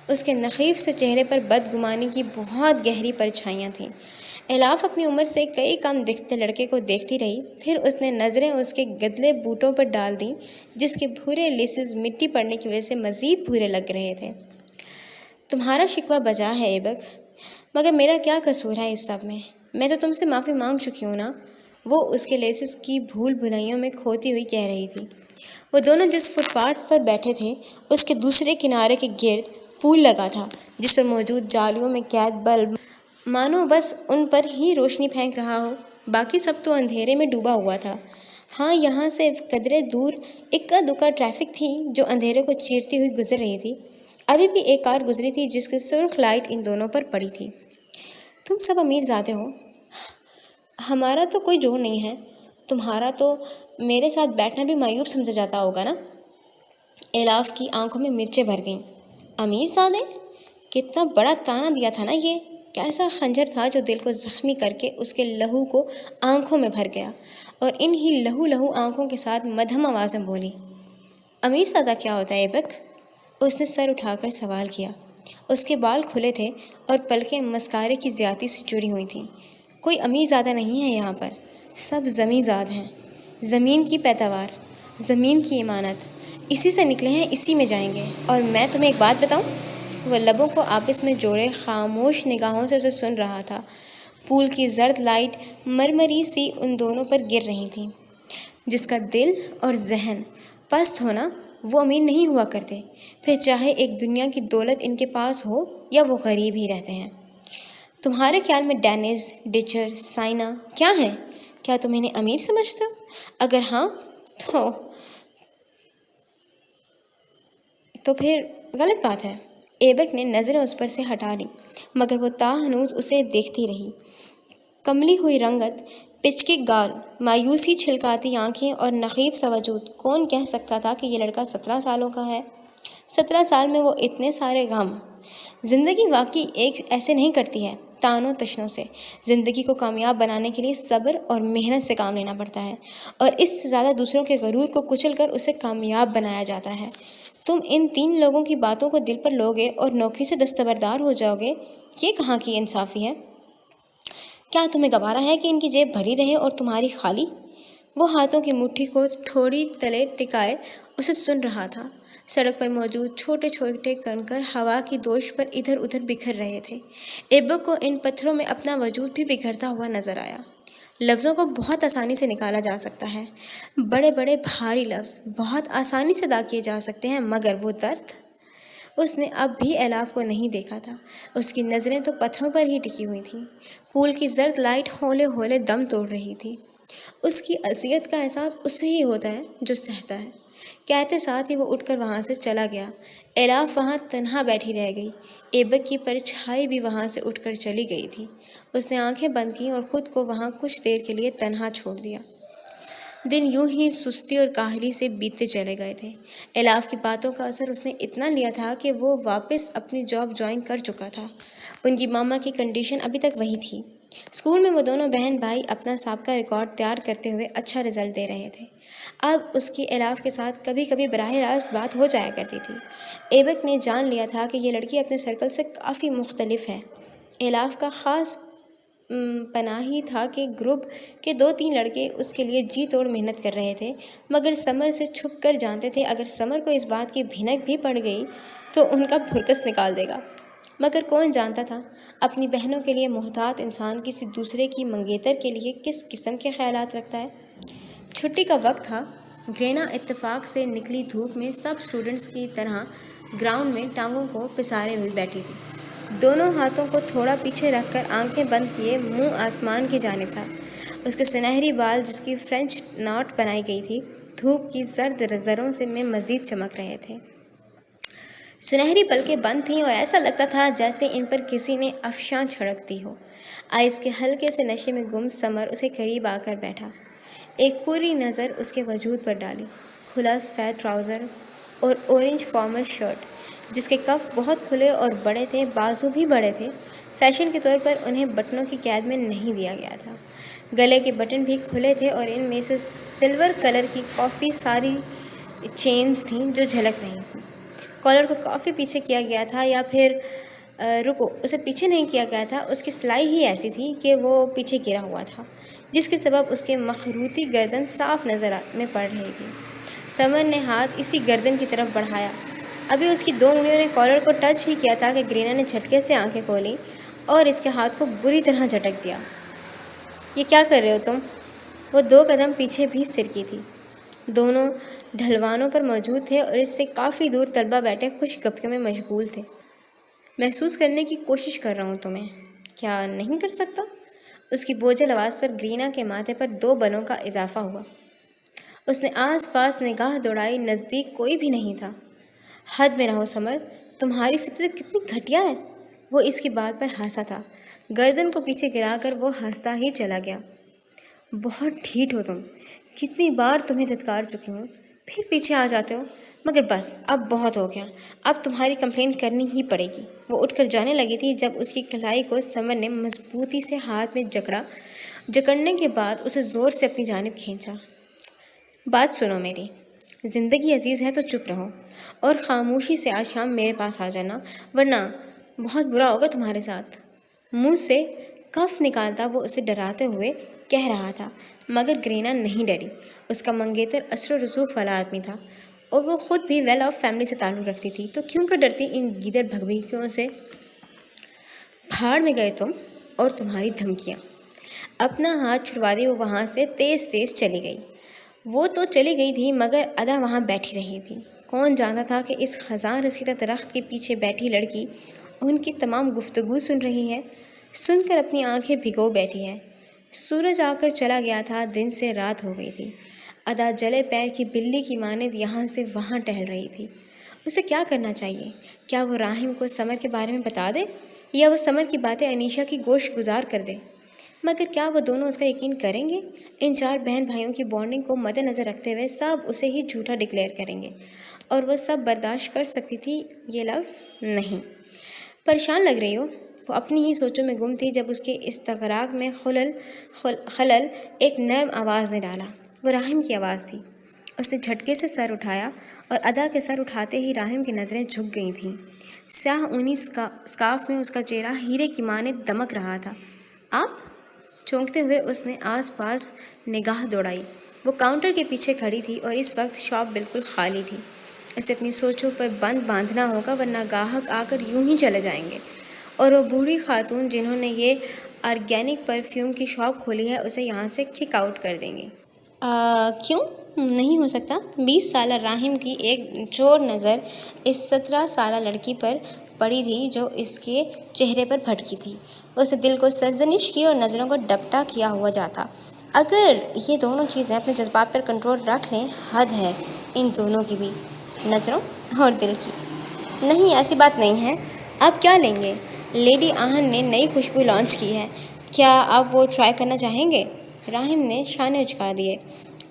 [SPEAKER 2] اس کے نخیف سے چہرے پر بدگمانی کی بہت گہری پرچھائیاں تھیں۔ الاف اپنی عمر سے کئی کم دکھتے لڑکے کو دیکھتی رہی، پھر اس نے نظریں اس کے گدلے بوٹوں پر ڈال دیں جس کے بھورے لیسز مٹی پڑنے کی وجہ سے مزید بھورے لگ رہے تھے۔ تمہارا شکوہ بجا ہے ایبک، مگر میرا کیا قصور ہے اس سب میں؟ میں تو تم سے معافی مانگ چکی ہوں نا، وہ اس کے لیسز کی بھول بھلائیوں میں کھوتی ہوئی کہہ رہی تھی۔ وہ دونوں جس فٹ پاتھ پر بیٹھے تھے اس کے دوسرے کنارے کے گرد پول لگا تھا جس پر موجود جالیوں میں قید بلب مانو بس ان پر ہی روشنی پھینک رہا ہو، باقی سب تو اندھیرے میں ڈوبا ہوا تھا۔ ہاں یہاں سے قدرے دور اکا دکا ٹریفک تھی جو اندھیرے کو چیرتی ہوئی گزر رہی تھی۔ ابھی بھی ایک کار گزری تھی جس کی سرخ لائٹ ان دونوں پر پڑی تھی۔ تم سب امیر زادے ہو، ہمارا تو کوئی جوڑ نہیں ہے، تمہارا تو میرے ساتھ بیٹھنا بھی معیوب سمجھا جاتا ہوگا نا؟ الاف کی آنکھوں میں مرچیں بھر گئیں۔ امیر زادے؟ کتنا بڑا طعنہ دیا تھا نا یہ! کیسا خنجر تھا جو دل کو زخمی کر کے اس کے لہو کو آنکھوں میں بھر گیا، اور ان ہی لہو آنکھوں کے ساتھ مدھم آواز میں بولی، امیر زادہ کیا ہوتا ہے ایبک؟ اس نے سر اٹھا کر سوال کیا۔ اس کے بال کھلے تھے اور پلکیں مسکارے کی زیادتی سے جڑی ہوئی تھیں۔ کوئی امیر زادہ نہیں ہے یہاں پر، سب زمیں زاد ہیں۔ زمین کی پیداوار، زمین کی امانت، اسی سے نکلے ہیں، اسی میں جائیں گے۔ اور میں تمہیں ایک بات بتاؤں؟ وہ لبوں کو آپس میں جوڑے خاموش نگاہوں سے اسے سن رہا تھا۔ پول کی زرد لائٹ مرمری سی ان دونوں پر گر رہی تھی۔ جس کا دل اور ذہن پست ہونا، وہ امیر نہیں ہوا کرتے، پھر چاہے ایک دنیا کی دولت ان کے پاس ہو یا وہ غریب ہی رہتے ہیں۔ تمہارے خیال میں ڈینیز، ڈچر، سائنا کیا ہیں؟ کیا تم انہیں امیر سمجھتے ہو؟ اگر ہاں تو پھر غلط بات ہے۔ ایبک نے نظریں اس پر سے ہٹا لی، مگر وہ ہنوز اسے دیکھتی رہی۔ کملی ہوئی رنگت، پچکے گال، مایوسی چھلکاتی آنکھیں اور نقیب سا وجود، کون کہہ سکتا تھا کہ یہ لڑکا 17 سالوں کا ہے؟ 17 سال میں وہ اتنے سارے غم! زندگی واقعی ایک ایسے نہیں کرتی ہے، تانوں تشنوں سے۔ زندگی کو کامیاب بنانے کے لیے صبر اور محنت سے کام لینا پڑتا ہے، اور اس سے زیادہ دوسروں کے غرور کو کچل کر اسے کامیاب بنایا جاتا ہے۔ تم ان 3 لوگوں کی باتوں کو دل پر لوگے اور نوکری سے دستبردار ہو جاؤ گے، یہ کہاں کی انصافی ہے؟ کیا تمہیں گوارا ہے کہ ان کی جیب بھری رہے اور تمہاری خالی؟ وہ ہاتھوں کی مٹھی کو تھوڑی تلے ٹکائے اسے سن رہا تھا۔ سڑک پر موجود چھوٹے چھوٹے کنکر ہوا کی دوش پر ادھر ادھر بکھر رہے تھے۔ ایبک کو ان پتھروں میں اپنا وجود بھی بکھرتا ہوا نظر آیا۔ لفظوں کو بہت آسانی سے نکالا جا سکتا ہے، بڑے بڑے بھاری لفظ بہت آسانی سے ادا کیے جا سکتے ہیں، مگر وہ درد! اس نے اب بھی الاف کو نہیں دیکھا تھا۔ اس کی نظریں تو پتھروں پر ہی ٹکی ہوئی تھیں۔ پول کی زرد لائٹ ہولے ہولے دم توڑ رہی تھی۔ اس کی اذیت کا احساس اس سے ہی ہوتا ہے جو سہتا ہے۔ کہتے ساتھ ہی وہ اٹھ کر وہاں سے چلا گیا۔ الاف وہاں تنہا بیٹھی رہ گئی۔ ایبک کی پرچھائی بھی وہاں سے اٹھ کر چلی گئی تھی۔ اس نے آنکھیں بند کیں اور خود کو وہاں کچھ دیر کے لیے تنہا چھوڑ دیا۔ دن یوں ہی سستی اور کاہلی سے بیتتے چلے گئے تھے۔ الاف کی باتوں کا اثر اس نے اتنا لیا تھا کہ وہ واپس اپنی جاب جوائن کر چکا تھا۔ ان کی ماما کی کنڈیشن ابھی تک وہی تھی۔ اسکول میں وہ دونوں بہن بھائی اپنا سابقہ ریکارڈ تیار کرتے ہوئے اچھا رزلٹ دے رہے تھے۔ اب اس کی الاف کے ساتھ کبھی کبھی براہ راست بات ہو جایا کرتی تھی۔ ایبک نے جان لیا تھا کہ یہ لڑکی اپنے سرکل سے کافی مختلف ہے۔ الاف کا خاص پناہی تھا کہ گروپ کے 2-3 لڑکے اس کے لیے جی توڑ محنت کر رہے تھے، مگر سمر سے چھپ کر جانتے تھے اگر سمر کو اس بات کی بھنک بھی پڑ گئی تو ان کا بھرکس نکال دے گا۔ مگر کون جانتا تھا اپنی بہنوں کے لیے محتاط انسان کسی دوسرے کی منگیتر کے لیے کس قسم کے خیالات رکھتا ہے۔ چھٹی کا وقت تھا۔ گرینا اتفاق سے نکلی دھوپ میں سب اسٹوڈنٹس کی طرح گراؤنڈ میں ٹانگوں کو پسارے ہوئی بیٹھی تھی۔ دونوں ہاتھوں کو تھوڑا پیچھے رکھ کر آنکھیں بند کیے منہ آسمان کی جانب تھا۔ اس کے سنہری بال جس کی فرینچ ناٹ بنائی گئی تھی، دھوپ کی زرد زروں سے میں مزید چمک رہے تھے۔ سنہری پلکیں بند تھیں اور ایسا لگتا تھا جیسے ان پر کسی نے افشاں چھڑک دی ہو۔ آئس کے ہلکے سے نشے میں گم سمر اسے قریب آ کر بیٹھا، ایک پوری نظر اس کے وجود پر ڈالی۔ کھلا سفید ٹراؤزر اور اورنج فارمل شرٹ جس کے کف بہت کھلے اور بڑے تھے، بازو بھی بڑے تھے، فیشن کے طور پر انہیں بٹنوں کی قید میں نہیں دیا گیا تھا۔ گلے کے بٹن بھی کھلے تھے اور ان میں سے سلور کلر کی کافی ساری چینز تھیں جو جھلک رہی تھیں۔ کالر کو کافی پیچھے کیا گیا تھا، یا پھر اسے پیچھے نہیں کیا گیا تھا، اس کی سلائی ہی ایسی تھی کہ وہ پیچھے گرا ہوا تھا، جس کے سبب اس کے مخروطی گردن صاف نظر میں پڑ رہی تھی۔ سمر نے ہاتھ اسی گردن کی طرف بڑھایا۔ ابھی اس کی 2 انگلیوں نے کالر کو ٹچ ہی کیا تھا کہ گرینا نے جھٹکے سے آنکھیں کھولیں اور اس کے ہاتھ کو بری طرح جھٹک دیا۔ یہ کیا کر رہے ہو تم؟ وہ 2 قدم پیچھے بھی سرکی تھی۔ دونوں ڈھلوانوں پر موجود تھے اور اس سے کافی دور طلبہ بیٹھے خوش گپیوں میں مشغول تھے۔ محسوس کرنے کی کوشش کر رہا ہوں تمہیں، کیا نہیں کر سکتا؟ اس کی بوجھل آواز پر گرینا کے ماتھے پر 2 بلوں کا اضافہ ہوا۔ اس نے آس پاس نگاہ دوڑائی، نزدیک کوئی بھی نہیں تھا۔ حد میں رہو سمر، تمہاری فطرت کتنی گھٹیا ہے۔ وہ اس کی بات پر ہنسا تھا۔ گردن کو پیچھے گرا کر وہ ہنستا ہی چلا گیا۔ بہت ڈھیٹ ہو تم، کتنی بار تمہیں دھتکار چکی ہوں، پھر پیچھے آ جاتے ہو۔ مگر بس اب بہت ہو گیا، اب تمہاری کمپلین کرنی ہی پڑے گی۔ وہ اٹھ کر جانے لگی تھی جب اس کی کلائی کو سمر نے مضبوطی سے ہاتھ میں جکڑنے کے بعد اسے زور سے اپنی جانب کھینچا۔ بات سنو میری، زندگی عزیز ہے تو چپ رہو اور خاموشی سے آج شام میرے پاس آ جانا، ورنہ بہت برا ہوگا تمہارے ساتھ۔ منہ سے کف نکالتا وہ اسے ڈراتے ہوئے کہہ رہا تھا، مگر گرینا نہیں ڈری۔ اس کا منگیتر اثر و رسوخ والا آدمی تھا اور وہ خود بھی ویل آف فیملی سے تعلق رکھتی تھی، تو کیوں کر ڈرتی ان گیدڑ بھگبھیکیوں سے؟ بھاڑ میں گئے تم اور تمہاری دھمکیاں۔ اپنا ہاتھ چھڑوا دی وہ وہاں سے تیز تیز چلی گئی۔ وہ تو چلی گئی تھی مگر ادا وہاں بیٹھی رہی تھی۔ کون جانتا تھا کہ اس خزاں رسیدہ درخت کے پیچھے بیٹھی لڑکی ان کی تمام گفتگو سن رہی ہے، سن کر اپنی آنکھیں بھگو بیٹھی ہے۔ سورج آ کر چلا گیا تھا، دن سے رات ہو گئی تھی۔ ادا جلے پیر کی بلی کی مانند یہاں سے وہاں ٹہل رہی تھی۔ اسے کیا کرنا چاہیے؟ کیا وہ راہم کو سمر کے بارے میں بتا دے یا وہ سمر کی باتیں انیشا کی گوش گزار کر دے؟ مگر کیا وہ دونوں اس کا یقین کریں گے؟ ان چار بہن بھائیوں کی بانڈنگ کو مد نظر رکھتے ہوئے سب اسے ہی جھوٹا ڈکلیئر کریں گے، اور وہ سب برداشت کر سکتی تھی یہ لفظ نہیں۔ پریشان لگ رہی ہو؟ وہ اپنی ہی سوچوں میں گم تھی جب اس کے استغراق میں خلل ایک نرم آواز نے ڈالا۔ وہ راہم کی آواز تھی۔ اس نے جھٹکے سے سر اٹھایا اور ادا کے سر اٹھاتے ہی راہم کی نظریں جھک گئی تھیں۔ سیاہ اونی اسکارف میں اس کا چہرہ ہیرے کی مانند دمک رہا تھا۔ آپ؟ چونکتے ہوئے اس نے آس پاس نگاہ دوڑائی۔ وہ کاؤنٹر کے پیچھے کھڑی تھی اور اس وقت شاپ بالکل خالی تھی۔ اسے اپنی سوچوں پر بند باندھنا ہوگا ورنہ گاہک آ کر یوں ہی چلے جائیں گے، اور وہ بوڑھی خاتون جنہوں نے یہ آرگینک پرفیوم کی شاپ کھولی ہے اسے یہاں سے کک آؤٹ کر دیں گے۔ کیوں نہیں ہو سکتا؟ 20 سالہ راہم کی ایک چور نظر اس 17 سالہ لڑکی پر پڑی تھی جو اس کے چہرے پر بھٹکی تھی۔ اس دل کو سرزنش کی اور نظروں کو ڈپٹا کیا ہوا جاتا۔ اگر یہ دونوں چیزیں اپنے جذبات پر کنٹرول رکھ لیں، حد ہے ان دونوں کی بھی، نظروں اور دل کی۔ نہیں، ایسی بات نہیں ہے۔ آپ کیا لیں گے؟ لیڈی آہن نے نئی خوشبو لانچ کی ہے، کیا آپ وہ ٹرائی کرنا چاہیں گے؟ راہم نے شانے اچکا دیے۔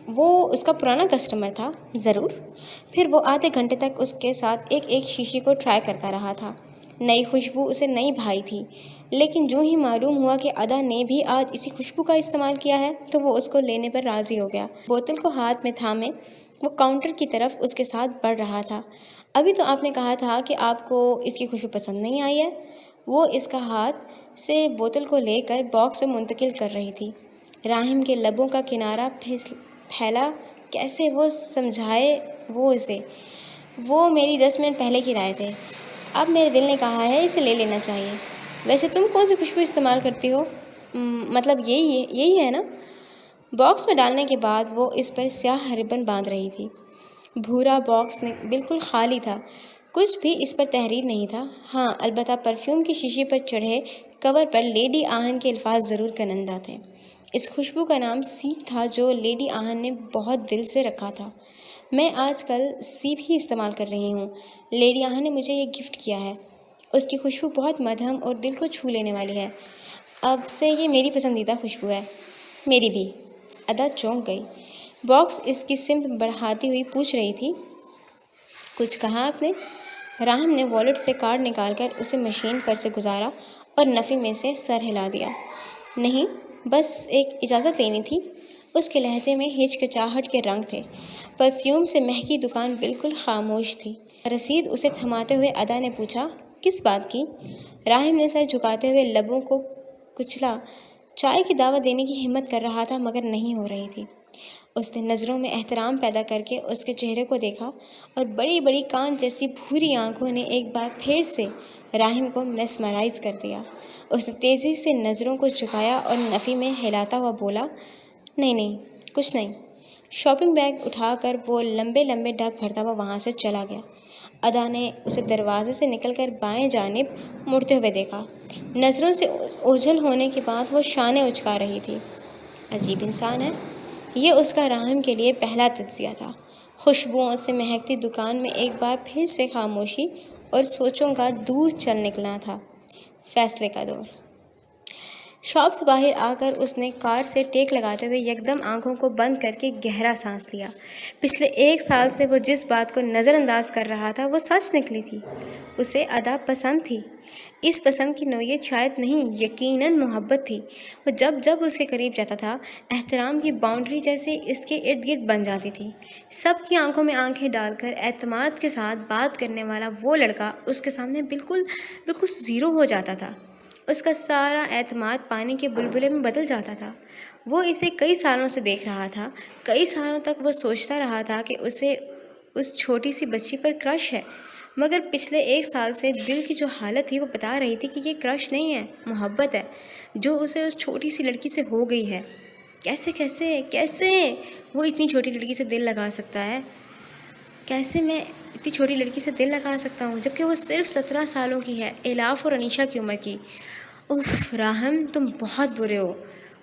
[SPEAKER 2] وہ اس کا پرانا کسٹمر تھا۔ ضرور۔ پھر وہ آدھے گھنٹے تک اس کے ساتھ ایک ایک شیشی کو ٹرائی کرتا رہا تھا۔ نئی خوشبو اسے نئی بھائی تھی، لیکن جو ہی معلوم ہوا کہ ادا نے بھی آج اسی خوشبو کا استعمال کیا ہے تو وہ اس کو لینے پر راضی ہو گیا۔ بوتل کو ہاتھ میں تھامے وہ کاؤنٹر کی طرف اس کے ساتھ بڑھ رہا تھا۔ ابھی تو آپ نے کہا تھا کہ آپ کو اس کی خوشبو پسند نہیں آئی ہے۔ وہ اس کا ہاتھ سے بوتل کو لے کر باکس میں منتقل کر رہی تھی۔ راہم کے لبوں کا کنارہ پھیلا، کیسے وہ سمجھائے وہ اسے؟ وہ میری 10 منٹ پہلے کی رائے تھے، اب میرے دل نے کہا ہے اسے لے لینا چاہیے۔ ویسے تم کون سی خوشبو استعمال کرتی ہو؟ مطلب یہی ہے نا؟ باکس میں ڈالنے کے بعد وہ اس پر سیاہ ربن باندھ رہی تھی۔ بھورا باکس بالکل خالی تھا، کچھ بھی اس پر تحریر نہیں تھا۔ ہاں، البتہ پرفیوم کی شیشے پر چڑھے کور پر لیڈی آہن کے الفاظ ضرور کنندہ تھے۔ اس خوشبو کا نام سیپ تھا جو لیڈی آہن نے بہت دل سے رکھا تھا۔ میں آج کل سیپ ہی استعمال کر رہی ہوں، لیڈی آہن نے مجھے یہ گفٹ کیا ہے۔ اس کی خوشبو بہت مدھم اور دل کو چھو لینے والی ہے۔ اب سے یہ میری پسندیدہ خوشبو ہے۔ میری بھی۔ ادا چونک گئی۔ باکس اس کی سمت بڑھاتی ہوئی پوچھ رہی تھی، کچھ کہا آپ نے؟ راہم نے والیٹ سے کارڈ نکال کر اسے مشین پر سے گزارا اور نفی میں سے سر ہلا دیا۔ نہیں، بس ایک اجازت لینی تھی۔ اس کے لہجے میں ہچکچاہٹ کے رنگ تھے۔ پرفیوم سے مہکی دکان بالکل خاموش تھی۔ رسید اسے تھماتے ہوئے ادا نے پوچھا، کس بات کی؟ راہم نے سر جھکاتے ہوئے لبوں کو کچلا۔ چائے کی دعوت دینے کی ہمت کر رہا تھا مگر نہیں ہو رہی تھی۔ اس نے نظروں میں احترام پیدا کر کے اس کے چہرے کو دیکھا اور بڑی بڑی کان جیسی بھوری آنکھوں نے ایک بار پھر سے راہم کو میسمرائز کر دیا۔ اس نے تیزی سے نظروں کو جھکایا اور نفی میں ہلاتا ہوا بولا، نہیں، کچھ نہیں۔ شاپنگ بیگ اٹھا کر وہ لمبے لمبے ڈگ بھرتا ہوا وہاں سے چلا گیا۔ ادا نے اسے دروازے سے نکل کر بائیں جانب مڑتے ہوئے دیکھا۔ نظروں سے اوجھل ہونے کے بعد وہ شانے اچکا رہی تھی۔ عجیب انسان ہے۔ یہ اس کا راہم کے لیے پہلا تجزیہ تھا۔ خوشبوؤں سے مہکتی دکان میں ایک بار پھر سے خاموشی اور سوچوں کا دور چل نکلنا تھا۔ فیصلے کا دور۔ شاپ سے باہر آ کر اس نے کار سے ٹیک لگاتے ہوئے یکدم آنکھوں کو بند کر کے گہرا سانس لیا۔ پچھلے 1 سال سے وہ جس بات کو نظر انداز کر رہا تھا وہ سچ نکلی تھی۔ اسے ادا پسند تھی۔ اس پسند کی نوعیت شاید نہیں، یقیناً محبت تھی۔ وہ جب جب اس کے قریب جاتا تھا، احترام کی باؤنڈری جیسے اس کے ارد گرد بن جاتی تھی۔ سب کی آنکھوں میں آنکھیں ڈال کر اعتماد کے ساتھ بات کرنے والا وہ لڑکا اس کے سامنے بالکل زیرو ہو جاتا تھا۔ اس کا سارا اعتماد پانی کے بلبلے میں بدل جاتا تھا۔ وہ اسے کئی سالوں سے دیکھ رہا تھا۔ کئی سالوں تک وہ سوچتا رہا تھا کہ اسے اس چھوٹی سی بچی پر کرش ہے، مگر پچھلے 1 سال سے دل کی جو حالت تھی وہ بتا رہی تھی کہ یہ کرش نہیں ہے، محبت ہے، جو اسے اس چھوٹی سی لڑکی سے ہو گئی ہے۔ کیسے وہ اتنی چھوٹی لڑکی سے دل لگا سکتا ہے؟ کیسے میں اتنی چھوٹی لڑکی سے دل لگا سکتا ہوں جبکہ وہ صرف 17 سالوں کی ہے، الاف اور انیشا کی عمر کی۔ اف راہم، تم بہت برے ہو۔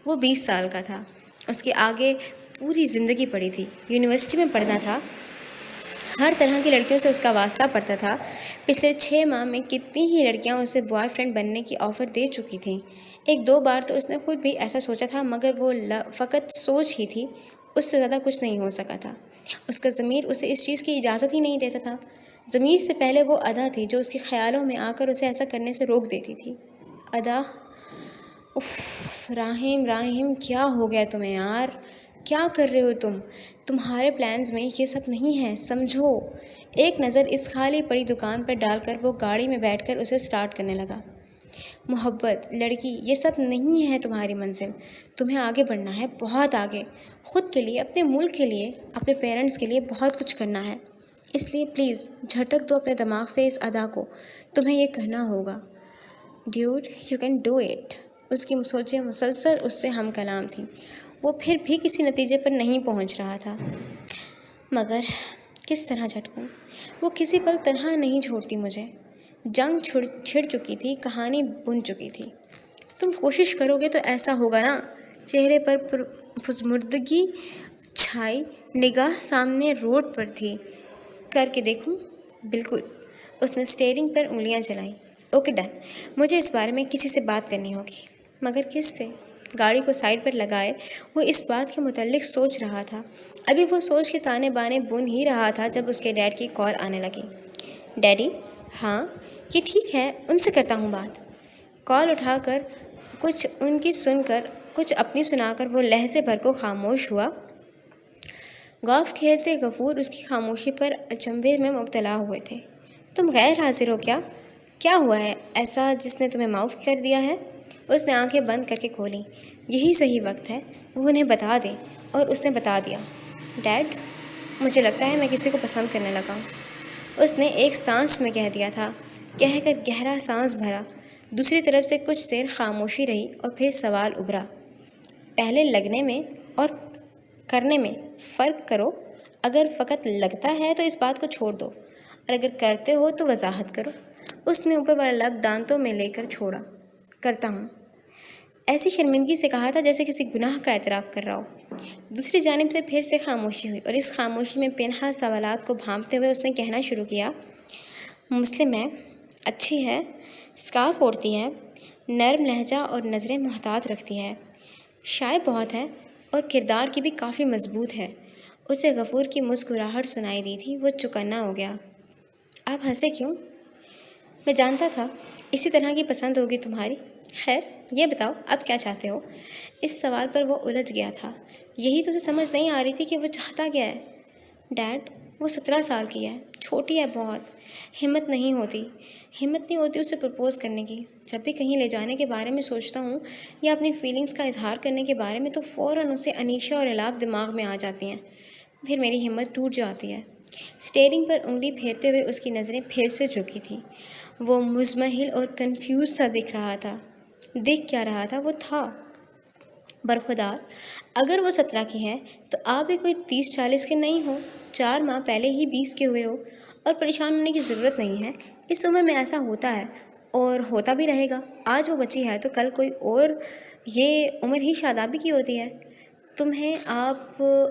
[SPEAKER 2] وہ 20 سال کا تھا۔ اس کے آگے پوری زندگی پڑی تھی۔ یونیورسٹی میں پڑھنا تھا۔ ہر طرح کی لڑکیوں سے اس کا واسطہ پڑتا تھا۔ پچھلے 6 ماہ میں کتنی ہی لڑکیاں اسے بوائے فرینڈ بننے کی آفر دے چکی تھیں۔ 1-2 بار تو اس نے خود بھی ایسا سوچا تھا، مگر وہ فقط سوچ ہی تھی، اس سے زیادہ کچھ نہیں ہو سکا تھا۔ اس کا ضمیر اسے اس چیز کی اجازت ہی نہیں دیتا تھا۔ ضمیر سے پہلے وہ ادا تھی جو اس کے خیالوں میں آ کر اسے ایسا کرنے سے روک دیتی تھی۔ ادا، اف راہم کیا ہو گیا تمہیں یار؟ کیا کر رہے ہو تم؟ تمہارے پلانز میں یہ سب نہیں ہے، سمجھو۔ ایک نظر اس خالی پڑی دکان پر ڈال کر وہ گاڑی میں بیٹھ کر اسے سٹارٹ کرنے لگا۔ محبت، لڑکی، یہ سب نہیں ہے تمہاری منزل۔ تمہیں آگے بڑھنا ہے، بہت آگے، خود کے لیے، اپنے ملک کے لیے، اپنے پیرنٹس کے لیے بہت کچھ کرنا ہے۔ اس لیے پلیز جھٹک دو اپنے دماغ سے اس ادا کو، تمہیں یہ کرنا ہوگا۔ David, you can do it. اس کی سوچیں مسلسل اس سے ہم کلام تھیں۔ وہ پھر بھی کسی نتیجے پر نہیں پہنچ رہا تھا۔ مگر کس طرح جھٹکوں؟ وہ کسی پل تنہا نہیں چھوڑتی مجھے۔ جنگ چھڑ چکی تھی، کہانی بن چکی تھی۔ تم کوشش کرو گے تو ایسا ہوگا نا؟ چہرے پر پرسمردگی چھائی، نگاہ سامنے روڈ پر تھی۔ کر کے دیکھوں؟ بالکل۔ اس نے اسٹیئرنگ پر انگلیاں چلائیں۔ اوکے ڈن، مجھے اس بارے میں کسی سے بات کرنی ہوگی۔ مگر کس سے؟ گاڑی کو سائڈ پر لگائے وہ اس بات کے متعلق سوچ رہا تھا۔ ابھی وہ سوچ کے تانے بانے بن ہی رہا تھا جب اس کے ڈیڈ کی کال آنے لگی۔ ڈیڈی؟ ہاں، یہ ٹھیک ہے، ان سے کرتا ہوں بات۔ کال اٹھا کر کچھ ان کی سن کر کچھ اپنی سنا کر وہ لہجے بھر کو خاموش ہوا۔ گولف کھیلتے غفور اس کی خاموشی پر اچنبھے میں مبتلا ہوئے تھے۔ تم غیر حاضر ہو کیا؟ کیا ہوا ہے ایسا جس نے تمہیں معاف کر دیا ہے؟ اس نے آنکھیں بند کر کے کھولیں۔ یہی صحیح وقت ہے وہ انہیں بتا دے۔ اور اس نے بتا دیا۔ ڈیڈ، مجھے لگتا ہے میں کسی کو پسند کرنے لگا ہوں۔ اس نے ایک سانس میں کہہ دیا تھا، کہہ کر گہرا سانس بھرا۔ دوسری طرف سے کچھ دیر خاموشی رہی اور پھر سوال ابھرا۔ پہلے لگنے میں اور کرنے میں فرق کرو۔ اگر فقط لگتا ہے تو اس بات کو چھوڑ دو، اور اگر کرتے ہو تو وضاحت کرو۔ اس نے اوپر والا لب دانتوں میں لے کر چھوڑا۔ کرتا ہوں، ایسی شرمندگی سے کہا تھا جیسے کسی گناہ کا اعتراف کر رہا ہو۔ دوسری جانب سے پھر سے خاموشی ہوئی اور اس خاموشی میں پنہاں سوالات کو بھانپتے ہوئے اس نے کہنا شروع کیا۔ مسلم ہے، اچھی ہے، اسکارف اوڑھتی ہے، نرم لہجہ اور نظریں محتاط رکھتی ہے، شائع بہت ہے اور کردار کی بھی کافی مضبوط ہے۔ اسے غفور کی مسکراہٹ سنائی دی تھی۔ وہ چکنا ہو گیا۔ آپ ہنسے کیوں؟ میں جانتا تھا اسی طرح کی پسند ہوگی تمہاری۔ خیر یہ بتاؤ اب کیا چاہتے ہو؟ اس سوال پر وہ الجھ گیا تھا۔ یہی تو اسے سمجھ نہیں آ رہی تھی کہ وہ چاہتا کیا ہے۔ ڈیڈ، وہ 17 سال کی ہے، چھوٹی ہے بہت۔ ہمت نہیں ہوتی اسے پرپوز کرنے کی۔ جب بھی کہیں لے جانے کے بارے میں سوچتا ہوں یا اپنی فیلنگز کا اظہار کرنے کے بارے میں تو فوراً اسے انیشا اور الاف دماغ میں آ جاتی ہیں۔ پھر میری ہمت ٹوٹ جاتی ہے۔ اسٹیئرنگ پر انگلی پھیرتے ہوئے اس کی نظریں پھر سے جھکی تھیں۔ وہ مزمحل اور کنفیوز سا دکھ رہا تھا۔ دیکھ کیا رہا تھا؟ وہ تھا برخودار۔ اگر وہ 17 کی ہے تو آپ بھی کوئی 30-40 کے نہیں ہو۔ 4 ماہ پہلے ہی 20 کے ہوئے ہو، اور پریشان ہونے کی ضرورت نہیں ہے۔ اس عمر میں ایسا ہوتا ہے اور ہوتا بھی رہے گا۔ آج وہ بچی ہے تو کل کوئی اور۔ یہ عمر ہی شادابی کی ہوتی ہے۔ تمہیں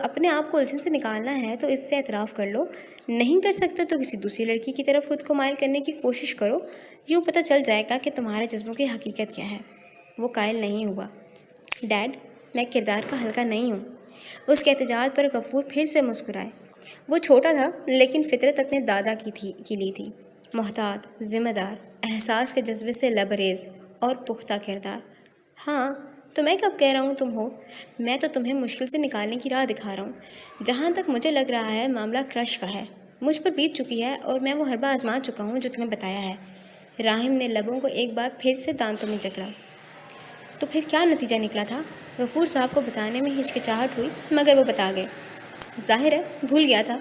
[SPEAKER 2] اپنے آپ کو الجھن سے نکالنا ہے تو اس سے اعتراف کر لو۔ نہیں کر سکتے تو کسی دوسری لڑکی کی طرف خود کو مائل کرنے کی کوشش کرو۔ یوں پتہ چل جائے گا کہ تمہارے جذبوں کی حقیقت کیا ہے۔ وہ قائل نہیں ہوا۔ ڈیڈ، میں کردار کا ہلکا نہیں ہوں۔ اس کے احتجاج پر غفور پھر سے مسکرائے۔ وہ چھوٹا تھا لیکن فطرت اپنے دادا کی لی تھی، محتاط، ذمہ دار، احساس کے جذبے سے لبریز اور پختہ کردار۔ ہاں، تو میں کب کہہ رہا ہوں تم ہو؟ میں تو تمہیں مشکل سے نکالنے کی راہ دکھا رہا ہوں۔ جہاں تک مجھے لگ رہا ہے معاملہ کرش کا ہے، مجھ پر بیت چکی ہے اور میں وہ حربہ آزما چکا ہوں جو تمہیں بتایا ہے۔ راہم نے لبوں کو ایک بار پھر سے دانتوں میں جکڑا۔ تو پھر کیا نتیجہ نکلا تھا؟ غفور صاحب کو بتانے میں ہچکچاہٹ ہوئی مگر وہ بتا گئے۔ ظاہر ہے بھول گیا تھا۔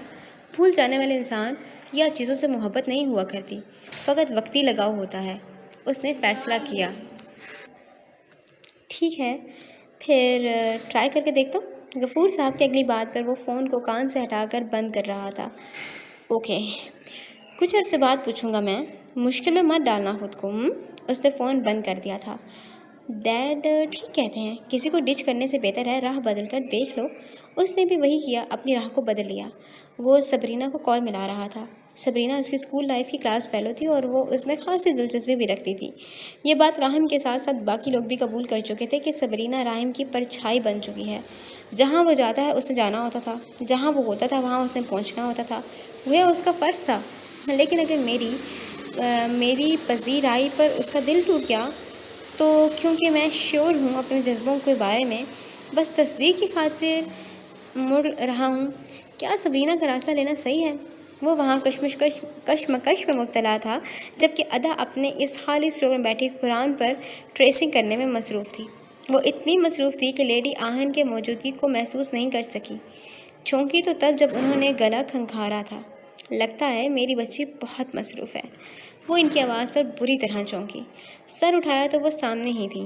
[SPEAKER 2] بھول جانے والے انسان یا چیزوں سے محبت نہیں ہوا کرتی، فقط وقتی لگاؤ ہوتا ہے۔ اس نے فیصلہ کیا۔ ٹھیک ہے، پھر ٹرائی کر کے دیکھتا ہوں۔ غفور صاحب کی اگلی بات پر وہ فون کو کان سے ہٹا کر بند کر رہا تھا۔ اوکے، کچھ عرصے بعد پوچھوں گا میں، مشکل میں مت ڈالنا خود کو۔ اس نے فون بند کر دیا تھا۔ ڈیڈ ٹھیک کہتے ہیں، کسی کو ڈچ کرنے سے بہتر ہے راہ بدل کر دیکھ لو۔ اس نے بھی وہی کیا، اپنی راہ کو بدل لیا۔ وہ سبرینا کو کال ملا رہا تھا۔ سبرینا اس کی اسکول لائف کی کلاس فیلو تھی اور وہ اس میں خاصی دلچسپی بھی رکھتی تھی۔ یہ بات راہم کے ساتھ ساتھ باقی لوگ بھی قبول کر چکے تھے کہ سبرینا راہم کی پرچھائی بن چکی ہے۔ جہاں وہ جاتا ہے اس نے جانا ہوتا تھا، جہاں وہ ہوتا تھا وہاں اس نے پہنچنا ہوتا تھا۔ وہ اس کا فرض تھا۔ لیکن اگر میری پذیرائی پر اس کا دل ٹوٹ گیا تو کیونکہ میں شیور ہوں اپنے جذبوں کے بارے میں، بس تصدیق کی خاطر مڑ رہا ہوں، کیا سبرینا کا راستہ لینا صحیح ہے؟ وہ وہاں کشمکش میں مبتلا تھا جبکہ ادا اپنے اس خالی اسٹور میں بیٹھی قرآن پر ٹریسنگ کرنے میں مصروف تھی۔ وہ اتنی مصروف تھی کہ لیڈی آہن کے موجودگی کو محسوس نہیں کر سکی۔ چونکی تو تب جب انہوں نے گلا کھنکھارا تھا۔ لگتا ہے میری بچی بہت مصروف ہے۔ وہ ان کی آواز پر بری طرح چونکی۔ سر اٹھایا تو وہ سامنے ہی تھی۔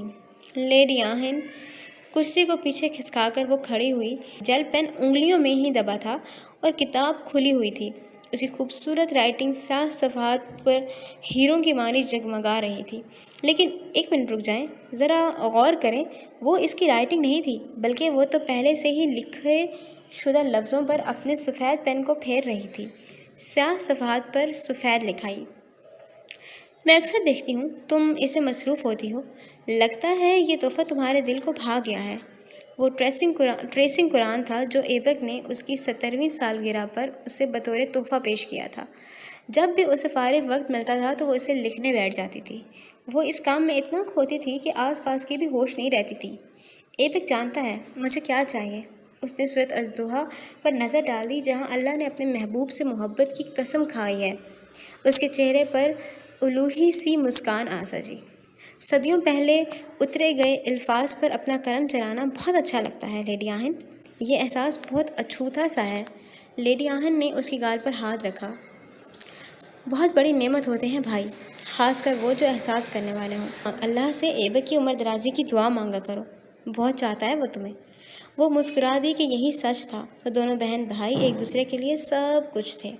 [SPEAKER 2] لیڈی آہن کرسی کو پیچھے کھسکا کر وہ کھڑی ہوئی۔ جیل پین انگلیوں میں ہی دبا تھا اور کتاب کھلی ہوئی تھی۔ اس کی خوبصورت رائٹنگ سیاہ صفحات پر ہیروں کی مانی جگمگا رہی تھی۔ لیکن ایک منٹ رک جائیں، ذرا غور کریں، وہ اس کی رائٹنگ نہیں تھی بلکہ وہ تو پہلے سے ہی لکھے شدہ لفظوں پر اپنے سفید پین کو پھیر رہی تھی۔ سیاہ صفحات پر سفید لکھائی۔ میں اکثر دیکھتی ہوں تم اسے مصروف ہوتی ہو۔ لگتا ہے یہ تحفہ تمہارے دل کو بھا گیا ہے۔ وہ ٹریسنگ قرآن تھا جو ایبک نے اس کی 70ویں سالگرہ پر اسے بطور تحفہ پیش کیا تھا۔ جب بھی اسے فارغ وقت ملتا تھا تو وہ اسے لکھنے بیٹھ جاتی تھی۔ وہ اس کام میں اتنا کھوتی تھی کہ آس پاس کی بھی ہوش نہیں رہتی تھی۔ ایبک جانتا ہے مجھے کیا چاہیے۔ اس نے سورۃ الضحیٰ پر نظر ڈال دی جہاں اللہ نے اپنے محبوب سے محبت کی قسم کھائی ہے۔ اس کے چہرے پر الوہی سی مسکان آ سجی۔ صدیوں پہلے اترے گئے الفاظ پر اپنا قلم چلانا بہت اچھا لگتا ہے لیڈی آہن۔ یہ احساس بہت اچھوتا سا ہے۔ لیڈی آہن نے اس کی گال پر ہاتھ رکھا۔ بہت بڑی نعمت ہوتے ہیں بھائی، خاص کر وہ جو احساس کرنے والے ہوں۔ اللہ سے ایبک کی عمر درازی کی دعا مانگا کرو، بہت چاہتا ہے وہ تمہیں۔ وہ مسکرا دی کہ یہی سچ تھا۔ وہ دونوں بہن بھائی ایک دوسرے کے لیے سب کچھ تھے۔